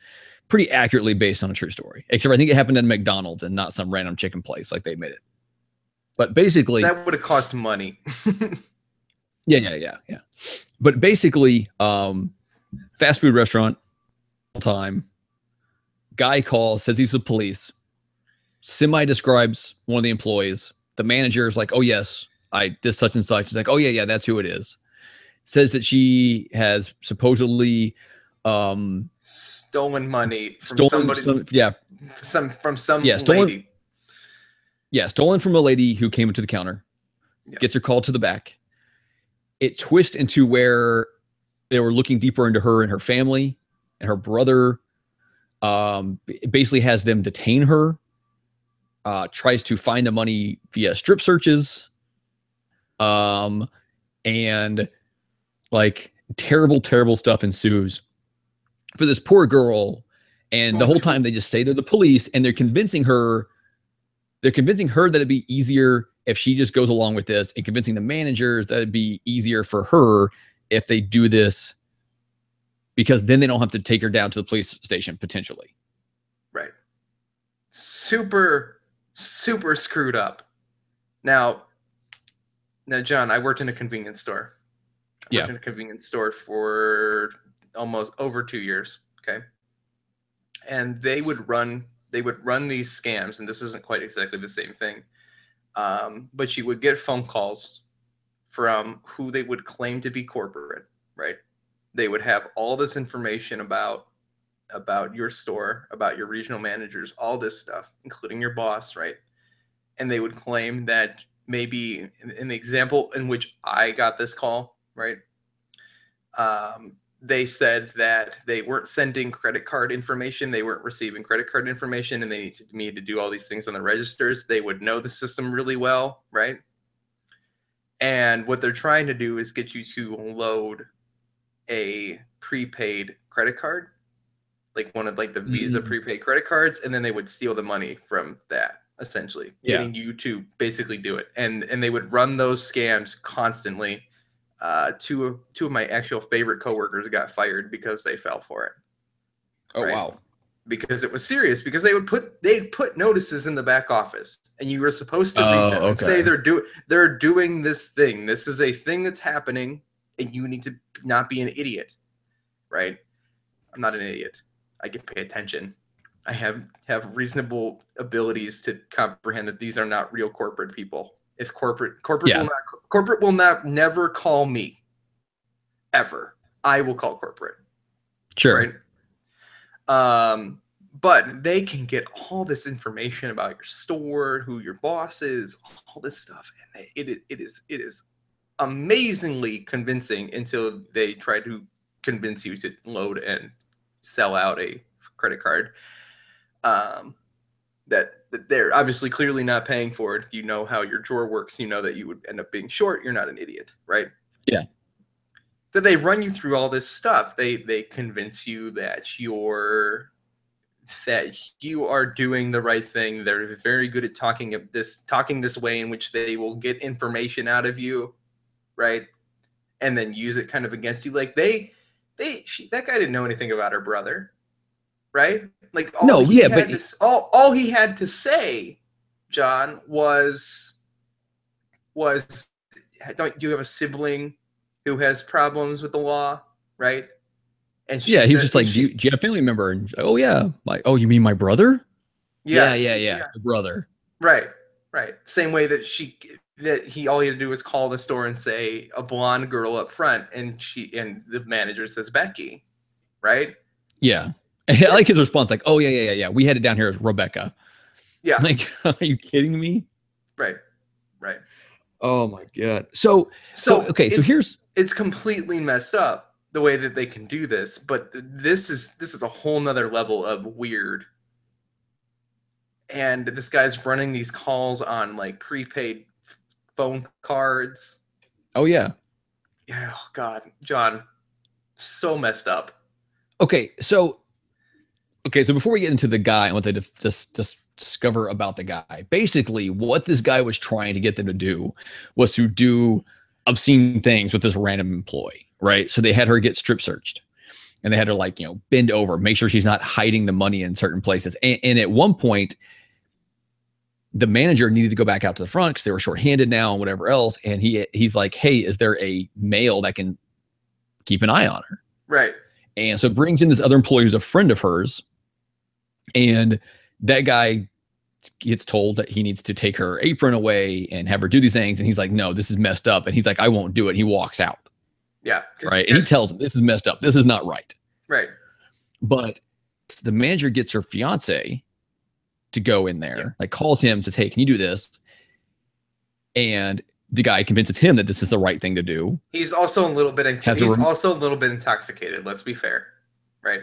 pretty accurately based on a true story. Except I think it happened at McDonald's and not some random chicken place like they made it. But basically, that would have cost money. Yeah. But basically, fast food restaurant, time. Guy calls, says he's the police. Semi describes one of the employees. The manager is like, "Oh yes, I this such and such." He's like, "Oh yeah, that's who it is." Says that she has supposedly stolen money from somebody. From some lady. Yeah, stolen from a lady who came into the counter. Yeah. Gets her called to the back. It twists into where they were looking deeper into her and her family, and her brother basically has them detain her. Tries to find the money via strip searches. And like terrible stuff ensues for this poor girl. And the whole time they just say they're the police, and they're convincing her that it'd be easier if she just goes along with this, and convincing the managers that it'd be easier for her if they do this, because then they don't have to take her down to the police station potentially. Right. Super screwed up. Now, John, I worked in a convenience store. I worked in a convenience store for almost over 2 years. Okay. And they would run these scams, and this isn't quite exactly the same thing. But you would get phone calls from who they would claim to be corporate, right? They would have all this information about your store, about your regional managers, all this stuff, including your boss, right? And they would claim that maybe in the example in which I got this call, right? They said that they weren't sending credit card information. They weren't receiving credit card information, and they needed me to do all these things on the registers. They would know the system really well, right? And what they're trying to do is get you to load a prepaid credit card, like one of like the Visa prepaid credit cards, and then they would steal the money from that, essentially, getting you to basically do it. And they would run those scams constantly. Two of my actual favorite coworkers got fired because they fell for it. Oh, right? Wow. Because it was serious, because they'd put notices in the back office, and you were supposed to read them and say they're doing this thing. This is a thing that's happening, and you need to not be an idiot, right? I'm not an idiot. I can pay attention. I have reasonable abilities to comprehend that these are not real corporate people. If corporate will not never call me, ever. I will call corporate. Sure. Right? But they can get all this information about your store, who your boss is, all this stuff, and it is amazingly convincing until they try to convince you to load and sell out a credit card. That they're obviously clearly not paying for it. You know how your drawer works. You know that you would end up being short. You're not an idiot, right? Yeah. That they run you through all this stuff. They convince you that that you are doing the right thing. They're very good at talking this way in which they will get information out of you, right? And then use it kind of against you. Like that guy didn't know anything about her brother, right? Like all he had to say, John, was don't you have a sibling who has problems with the law, right? And he was just like, do you have a family member? And oh yeah, like, oh, you mean my brother? Yeah, the brother. Right. Same way that all he had to do was call the store and say a blonde girl up front, and the manager says Becky, right? Yeah. I like his response, like, oh yeah. We had it down here as Rebecca. Yeah. Like, are you kidding me? Right. Oh my God. So it's completely messed up the way that they can do this, but this is a whole nother level of weird. And this guy's running these calls on like prepaid phone cards. Oh yeah. Yeah. Oh God, John, so messed up. Okay, so before we get into the guy and what they just discover about the guy, basically what this guy was trying to get them to do was to do obscene things with this random employee, right? So they had her get strip searched, and they had her like, bend over, make sure she's not hiding the money in certain places. And at one point, the manager needed to go back out to the front because they were shorthanded now and whatever else. And he's like, hey, is there a male that can keep an eye on her? Right. And so it brings in this other employee who's a friend of hers. And that guy gets told that he needs to take her apron away and have her do these things. And he's like, no, this is messed up. And he's like, I won't do it. And he walks out. Yeah. Right. And he tells him, this is messed up. This is not right. Right. But the manager gets her fiance to go in there, like calls him, says, hey, can you do this? And the guy convinces him that this is the right thing to do. He's also a little bit intoxicated. Let's be fair. Right.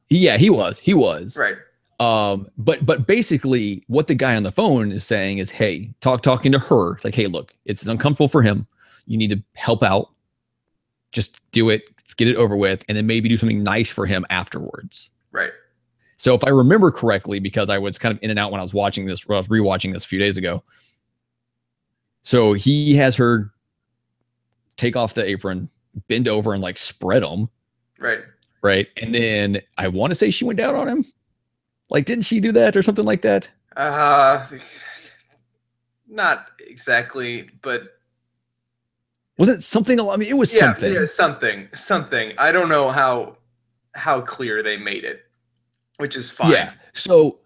Yeah, he was. Right. But basically what the guy on the phone is saying is, hey, talking to her, like, hey, look, it's uncomfortable for him. You need to help out. Just do it. Let's get it over with. And then maybe do something nice for him afterwards. Right. So if I remember correctly, because I was kind of in and out when I was watching this, I was rewatching this a few days ago. So he has her take off the apron, bend over and like spread them. Right. Right. And then I want to say she went down on him. Like, didn't she do that or something like that? Not exactly, but wasn't it something? I mean, it was something. Yeah, something. I don't know how clear they made it, which is fine. Yeah. So,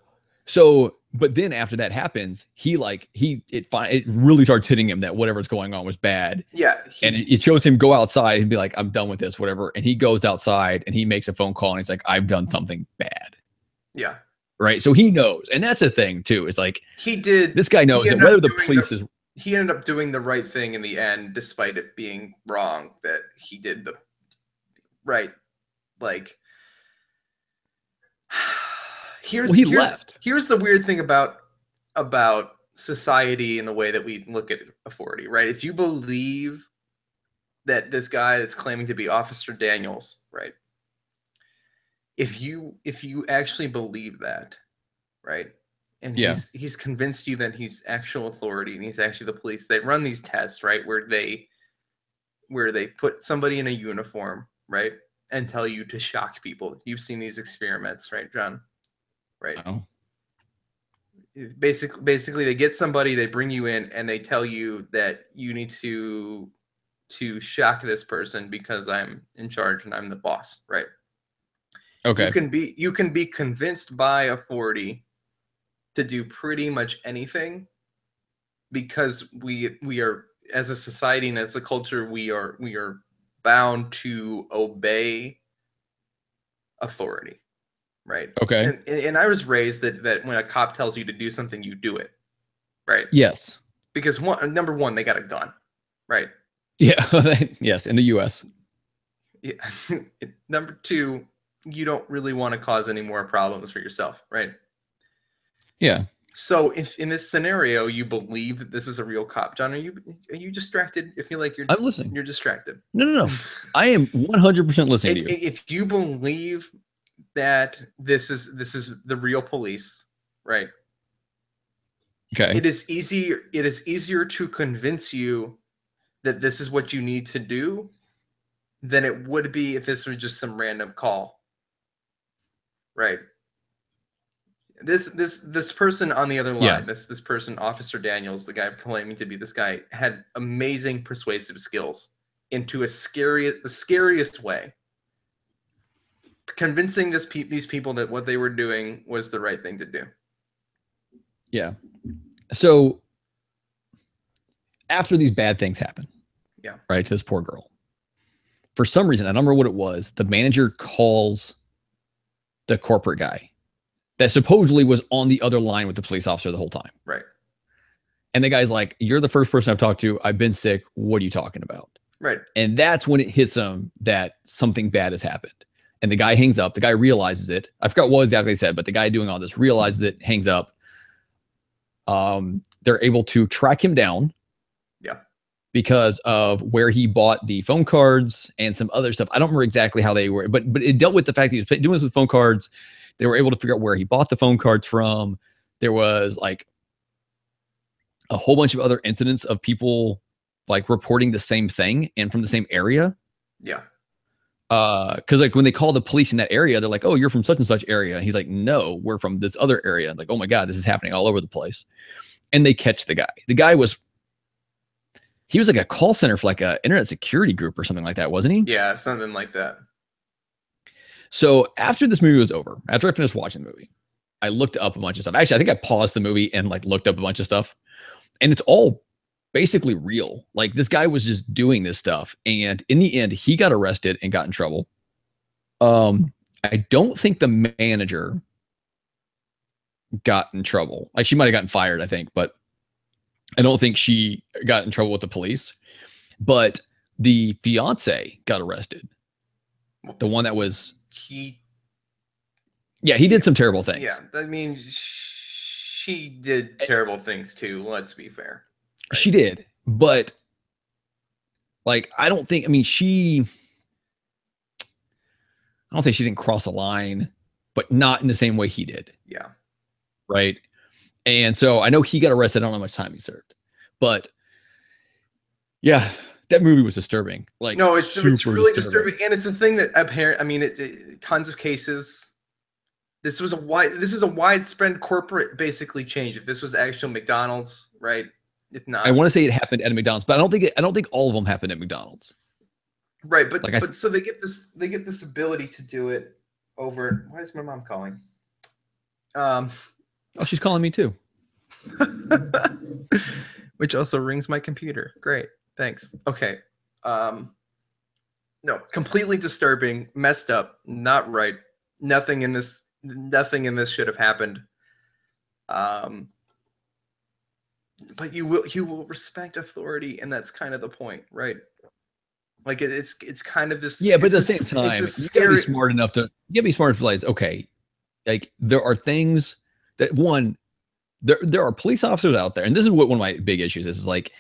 but then after that happens, it really starts hitting him that whatever's going on was bad. Yeah. And it shows him go outside and be like, I'm done with this, whatever. And he goes outside and he makes a phone call and he's like, I've done something bad. Yeah. Right. So he knows. And that's the thing too, is like, this guy knows that whether the police is. He ended up doing the right thing in the end, despite it being wrong that he did the right. Like, here's the weird thing about society and the way that we look at authority, right? If you believe that this guy that's claiming to be Officer Daniels, right? If you actually believe that, right? And he's convinced you that he's actual authority and he's actually the police. They run these tests, right, where they put somebody in a uniform, right, and tell you to shock people. You've seen these experiments, right, John? Right. Oh. Basically, they get somebody, they bring you in, and they tell you that you need to shock this person because I'm in charge and I'm the boss, right? Okay. You can be convinced by authority to do pretty much anything because we are, as a society and as a culture, we are bound to obey authority, right? Okay. And I was raised that when a cop tells you to do something, you do it, right? Yes. Because number one, they got a gun, right? Yeah. Yes, in the U.S. Yeah. Number two, you don't really want to cause any more problems for yourself, right? Yeah. So if in this scenario you believe that this is a real cop, John, are you distracted? I feel like I'm listening. You're distracted. No. I am 100% listening to you. If you believe that this is the real police, right? Okay. It is easier to convince you that this is what you need to do than it would be if this was just some random call. Right. This person on the other line, Yeah. this person, Officer Daniels, the guy claiming to be this guy, had amazing persuasive skills into the scariest way, convincing these people that what they were doing was the right thing to do. Yeah. So after these bad things happen, yeah, right, to this poor girl, for some reason, I don't remember what it was, the manager calls the corporate guy that supposedly was on the other line with the police officer the whole time. Right. And the guy's like, "You're the first person I've talked to. I've been sick. What are you talking about?" Right. And that's when it hits him that something bad has happened. And the guy hangs up. The guy realizes it. I forgot what exactly he said, but the guy doing all this realizes it, hangs up. They're able to track him down. Yeah. Because of where he bought the phone cards and some other stuff. I don't remember exactly how they were, but it dealt with the fact that he was doing this with phone cards. They were able to figure out where he bought the phone cards from. There was like a whole bunch of other incidents of people like reporting the same thing and from the same area. Yeah. Because like when they call the police in that area, they're like, "Oh, you're from such and such area." And he's like, "No, we're from this other area." Like, "Oh my God, this is happening all over the place." And they catch the guy. The guy was like a call center for like a internet security group or something like that, wasn't he? Yeah, something like that. So after this movie was over, after I finished watching the movie, I looked up a bunch of stuff. Actually, I think I paused the movie and like looked up a bunch of stuff, and it's all basically real. Like this guy was just doing this stuff, and in the end, he got arrested and got in trouble. I don't think the manager got in trouble. Like she might have gotten fired, I think, but I don't think she got in trouble with the police. But the fiance got arrested. The one that was he did some terrible things. Yeah, I mean, she did terrible things too. Let's be fair. Right? She did, but like I don't think she didn't cross a line, but not in the same way he did. Yeah. Right. And so I know he got arrested. I don't know how much time he served, but yeah, that movie was disturbing. Like, no, it's really disturbing. And it's a thing that tons of cases. This is a widespread corporate basically change. If this was actual McDonald's, right? If not, I want to say it happened at McDonald's, but I don't think all of them happened at McDonald's. Right, but so they get this ability to do it over. Why is my mom calling? Oh, she's calling me too. Which also rings my computer. Great, thanks. Okay. No, completely disturbing, messed up, not right. Nothing in this should have happened. But you will respect authority, and that's kind of the point, right? Like it's kind of this. Yeah, but at the same time, you gotta be smart enough to realize, okay, like there are things that there are police officers out there, and this is what one of my big issues is like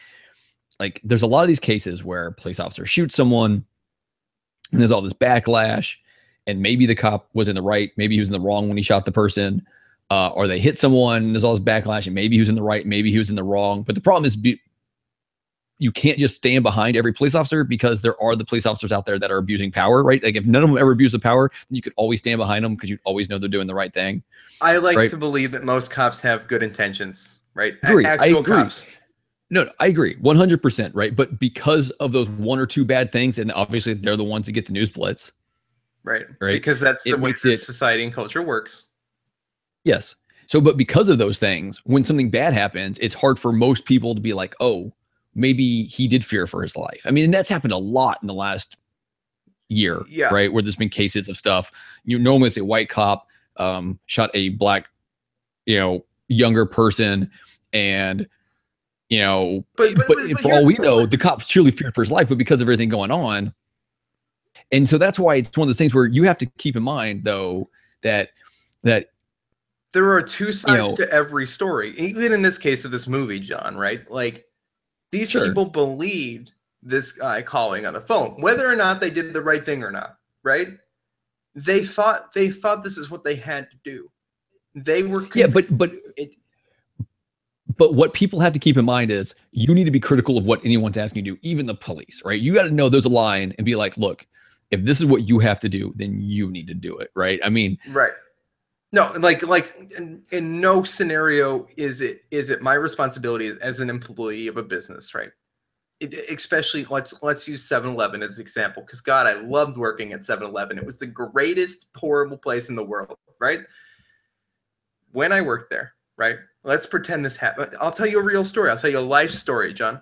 there's a lot of these cases where a police officer shoots someone, and there's all this backlash, and maybe the cop was in the right, maybe he was in the wrong when he shot the person, or they hit someone, and there's all this backlash, and maybe he was in the right, maybe he was in the wrong. But the problem is you can't just stand behind every police officer, because there are the police officers out there that are abusing power, right? Like if none of them ever abuse the power, then you could always stand behind them because you always know they're doing the right thing. I like to believe that most cops have good intentions, right? I agree. Cops. No, I agree 100%, right? But because of those one or two bad things, and obviously they're the ones that get the news blitz. Right. Because that's the way society and culture works. Yes. So, but because of those things, when something bad happens, it's hard for most people to be like, oh, maybe he did fear for his life. I mean, and that's happened a lot in the last year, right? Where there's been cases of stuff. You normally say white cop shot a black, younger person, and but for all we know, the cops truly feared for his life, but because of everything going on. And so that's why it's one of those things where you have to keep in mind, though, that there are two sides to every story. Even in this case of this movie, John, right? Like these people believed this guy calling on the phone, whether or not they did the right thing or not, right? They thought this is what they had to do. They were but what people have to keep in mind is you need to be critical of what anyone's asking you to do, even the police, right? You got to know there's a line and be like, look, if this is what you have to do, then you need to do it, right? I mean, right. No, like in no scenario is it my responsibility as an employee of a business, right? Especially let's use 7-Eleven as an example, because God, I loved working at 7-Eleven. It was the greatest horrible place in the world, right? When I worked there, right? Let's pretend this happened. I'll tell you a real story. I'll tell you a life story, John.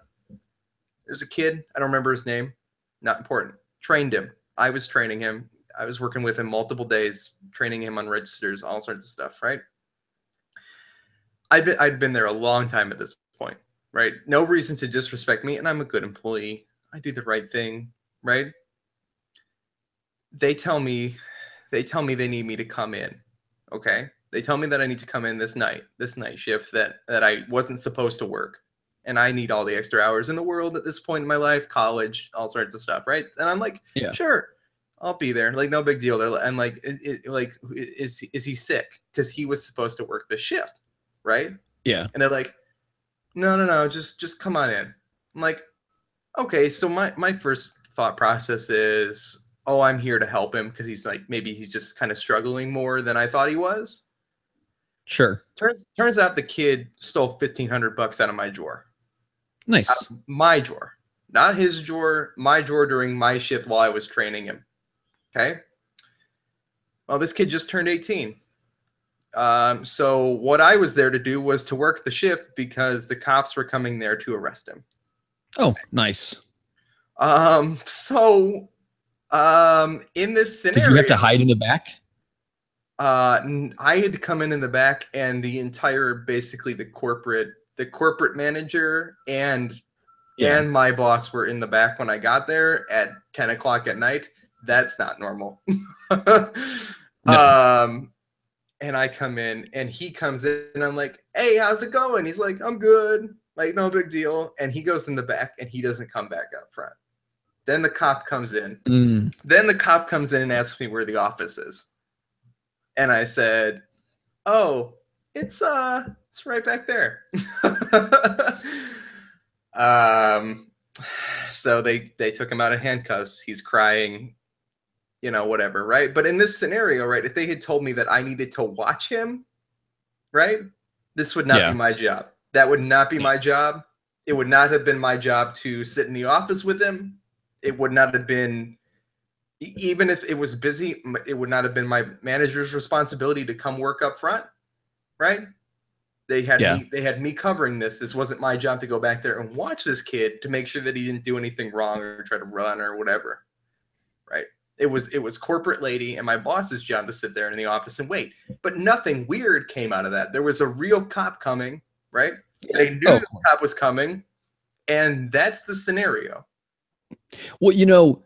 There's a kid. I don't remember his name. Not important. Trained him. I was training him. I was working with him multiple days, training him on registers, all sorts of stuff, right? I'd been there a long time at this point, right? No reason to disrespect me, and I'm a good employee. I do the right thing, right? They tell me they need me to come in, okay? They tell me that I need to come in this night shift that I wasn't supposed to work. And I need all the extra hours in the world at this point in my life, college, all sorts of stuff, right? And I'm like, yeah, sure, I'll be there. Like, no big deal. I'm like, is he sick? Because he was supposed to work the shift, right? Yeah. And they're like, no, just come on in. I'm like, okay. So my first thought process is, oh, I'm here to help him because he's like, maybe he's just kind of struggling more than I thought he was. Sure. Turns out the kid stole $1,500 out of my drawer. Nice. My drawer, not his drawer. My drawer during my shift while I was training him. Okay. Well, this kid just turned 18. So what I was there to do was to work the shift because the cops were coming there to arrest him. Oh, nice. So in this scenario, did you have to hide in the back? I had to come in the back, and the entire, basically the corporate manager and my boss were in the back when I got there at 10 o'clock at night. That's not normal. No. And I come in, and he comes in, and I'm like, hey, how's it going? He's like, I'm good. Like, no big deal. And he goes in the back, and he doesn't come back up front. Then the cop comes in. Then the cop comes in and asks me where the office is. And I said, oh, it's right back there. So they took him out of handcuffs. He's crying, whatever, right? But in this scenario, right, if they had told me that I needed to watch him, right, this would not be my job. That would not be my job. It would not have been my job to sit in the office with him. It would not have been, even if it was busy, it would not have been my manager's responsibility to come work up front, right? They had me covering this. This wasn't my job to go back there and watch this kid to make sure that he didn't do anything wrong or try to run or whatever, right? It was corporate lady and my boss's job to sit there in the office and wait. But nothing weird came out of that. There was a real cop coming, right? They knew the cop was coming, and that's the scenario. Well,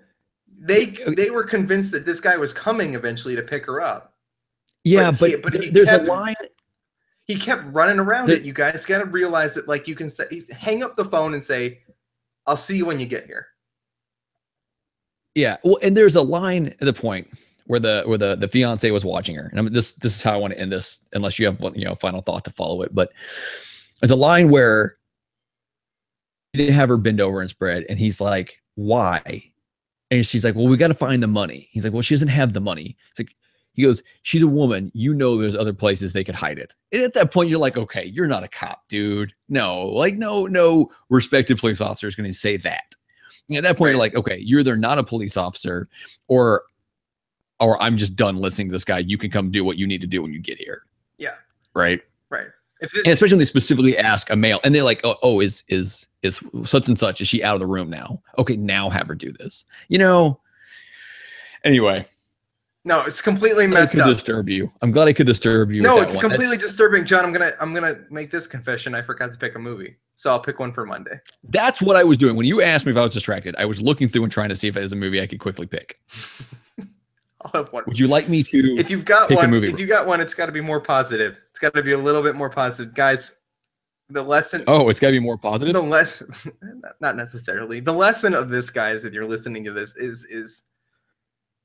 they were convinced that this guy was coming eventually to pick her up. Yeah, but there's a line. He kept running around it. You guys got to realize that, like, you can say, hang up the phone and say, "I'll see you when you get here." Yeah, well, and there's a line at the point where the fiance was watching her, and this is how I want to end this, unless you have a final thought to follow it. But there's a line where he didn't have her bend over and spread, and he's like, "Why?" And she's like, "Well, we got to find the money." He's like, "Well, she doesn't have the money." It's like, he goes, "She's a woman. There's other places they could hide it." And at that point, you're like, "Okay, you're not a cop, dude. No respected police officer is going to say that." And at that point, you're like, "Okay, you're either not a police officer, or I'm just done listening to this guy. You can come do what you need to do when you get here." Yeah. Right. Right. And especially when they specifically ask a male, and they're like, "Oh, is such and such, is she out of the room now? Okay, now have her do this." Anyway. No, it's completely messed up. Disturb you. I'm glad I could disturb you. No, it's completely disturbing, John. I'm gonna make this confession. I forgot to pick a movie, so I'll pick one for Monday. That's what I was doing when you asked me if I was distracted. I was looking through and trying to see if there's a movie I could quickly pick. I'll have one. Would you like me to? If you've got one, it's got to be more positive. It's got to be a little bit more positive, guys. The lesson. Oh, it's got to be more positive. The lesson, not necessarily. The lesson of this, guys, if you're listening to this, is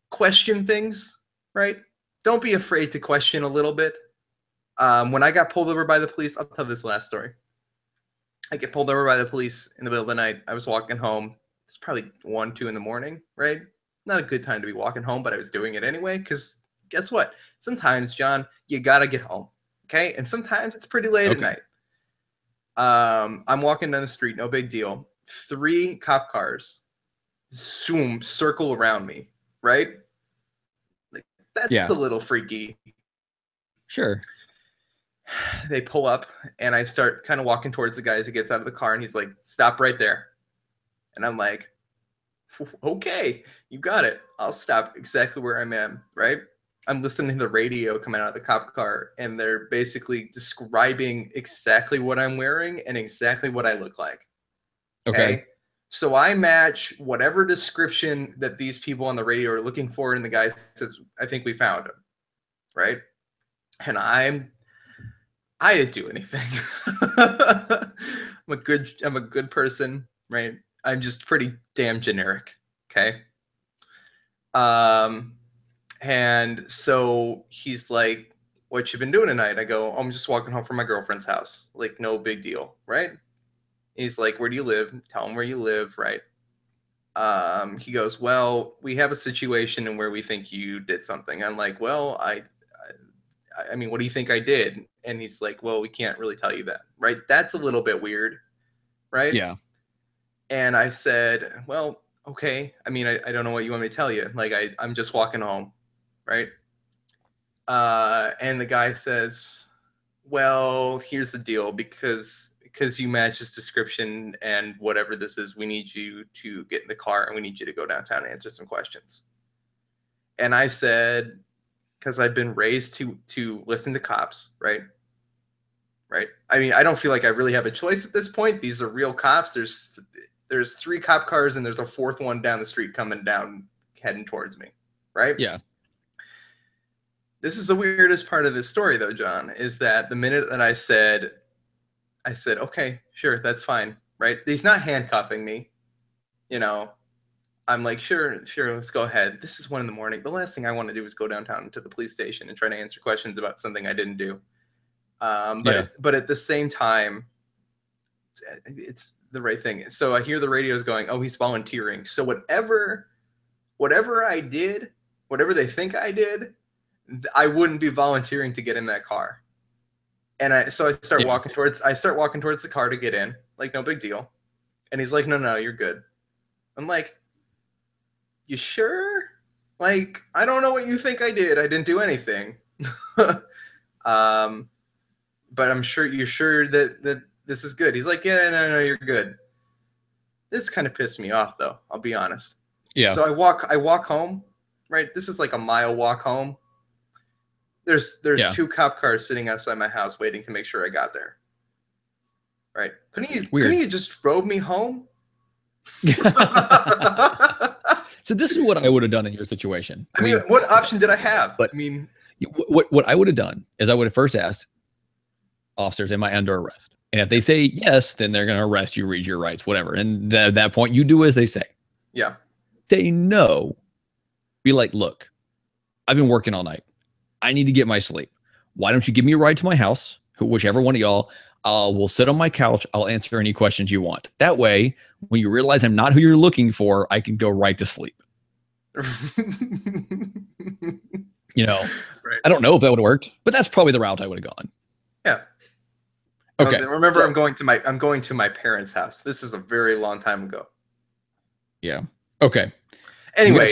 question things right? Don't be afraid to question a little bit. When I got pulled over by the police, I'll tell this last story. I get pulled over by the police in the middle of the night. I was walking home. It's probably 1, 2 in the morning, right? Not a good time to be walking home, but I was doing it anyway. Because guess what? Sometimes, John, you gotta get home, okay? And sometimes it's pretty late at night. I'm walking down the street, no big deal. 3 cop cars, zoom, circle around me, right? Like, that's a little freaky. Sure. They pull up, and I start kind of walking towards the guy as he gets out of the car, and he's like, "Stop right there." And I'm like, "Okay, you got it. I'll stop exactly where I'm at," right? I'm listening to the radio coming out of the cop car, and they're basically describing exactly what I'm wearing and exactly what I look like. Okay. So I match whatever description that these people on the radio are looking for, and the guy says, "I think we found him," right? And I didn't do anything. I'm a good person, right? I'm just pretty damn generic. Okay. And so he's like, "What you been doing tonight?" I go, "I'm just walking home from my girlfriend's house." Like, no big deal, right? He's like, "Where do you live?" Tell him where you live, right? He goes, "Well, we have a situation in where we think you did something." I'm like, "Well, I mean, what do you think I did?" And he's like, "Well, we can't really tell you that," right? That's a little bit weird, right? Yeah. And I said, "Well, okay. I mean, I don't know what you want me to tell you. Like, I'm just walking home, right?" And the guy says, "Well, here's the deal. Because you match this description and whatever this is, we need you to get in the car and we need you to go downtown and answer some questions." And I said, because I've been raised to listen to cops, right? Right. I mean, I don't feel like I really have a choice at this point. These are real cops. There's 3 cop cars and there's a 4th one down the street coming down, heading towards me, right? Yeah. This is the weirdest part of this story, though, John, is that the minute that I said, "Okay, sure, that's fine," right? He's not handcuffing me, you know. I'm like, sure, let's go ahead. This is 1 in the morning. The last thing I want to do is go downtown to the police station and try to answer questions about something I didn't do. But at the same time, it's the right thing. So I hear the radios going, "Oh, he's volunteering." So whatever I did, whatever they think I did, I wouldn't be volunteering to get in that car. And I start walking towards the car to get in, like, no big deal. And he's like, "No, you're good." I'm like, "You sure? Like, I don't know what you think I did. I didn't do anything." But you're sure that this is good. He's like, "Yeah, no, you're good." This kind of pissed me off, though. I'll be honest. Yeah. So I walk home, right? This is like a mile walk home. There's 2 cop cars sitting outside my house waiting to make sure I got there. Right? Couldn't you just drove me home? So this is what I would have done in your situation. I mean, what option did I have? But I mean, what I would have done is I would have first asked officers, "Am I under arrest?" And if they say yes, then they're going to arrest you, read your rights, whatever. And at that point, you do as they say. Yeah. Say no. Be like, "Look, I've been working all night. I need to get my sleep. Why don't you give me a ride to my house? Whichever one of y'all. We'll sit on my couch. I'll answer any questions you want. That way, when you realize I'm not who you're looking for, I can go right to sleep." You know, right. I don't know if that would have worked, but that's probably the route I would have gone. Yeah. Okay. Remember, I'm going to my parents' house. This is a very long time ago. Yeah. Okay. Anyway,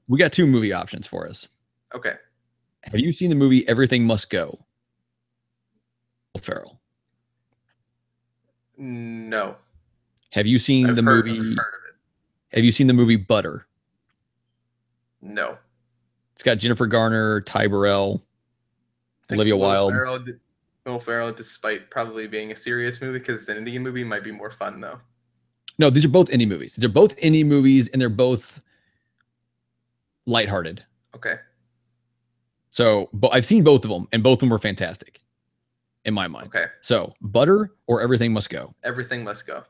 we got 2 movie options for us. Okay. Have you seen the movie Everything Must Go? Will Ferrell. No. Have you seen I've the heard movie? of it. Have you seen the movie Butter? No. It's got Jennifer Garner, Ty Burrell, Olivia Wilde. Will Ferrell, despite probably being a serious movie, because it's an indie movie, might be more fun though. No, these are both indie movies. They're both indie movies, and they're both lighthearted. Okay. So, but I've seen both of them, and both of them were fantastic, in my mind. Okay. So, Butter or Everything Must Go? Everything Must Go.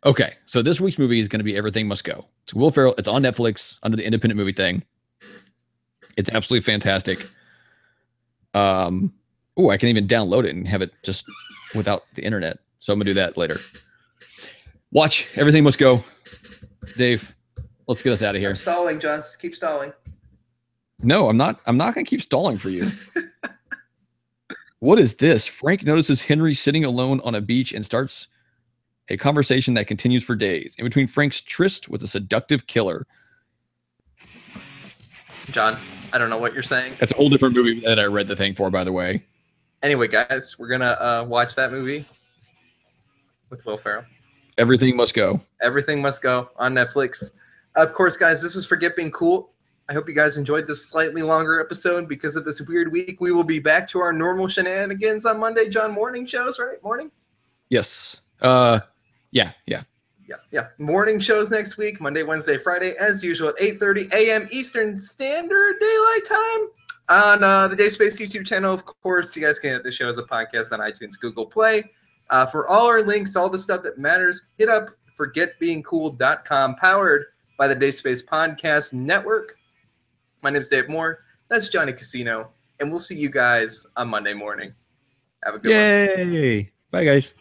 Okay, so this week's movie is going to be Everything Must Go. It's Will Ferrell. It's on Netflix under the independent movie thing. It's absolutely fantastic. Oh, I can even download it and have it just without the internet. So I'm gonna do that later. Watch, everything must go. Dave, let's get us out of here. I'm stalling, John. Keep stalling. No, I'm not gonna keep stalling for you. What is this? Frank notices Henry sitting alone on a beach and starts a conversation that continues for days. In between Frank's tryst with a seductive killer. John, I don't know what you're saying. That's a whole different movie that I read the thing for, by the way. Anyway, guys, we're gonna watch that movie with Will Ferrell. Everything Must Go. Everything Must Go on Netflix. Of course, guys, this is Forget Being Cool. I hope you guys enjoyed this slightly longer episode because of this weird week. We will be back to our normal shenanigans on Monday. John, morning shows, right? Morning? Yes. Yeah. Morning shows next week, Monday, Wednesday, Friday, as usual at 8:30 a.m. Eastern Standard Daylight Time on the Dayspace YouTube channel. Of course, you guys can get the show as a podcast on iTunes, Google Play. For all our links, all the stuff that matters, hit up forgetbeingcool.com, powered by the Dayspace Podcast Network. My name is Dave Moore. That's Johnny Casino, and we'll see you guys on Monday morning. Have a good one. Yay. Bye, guys.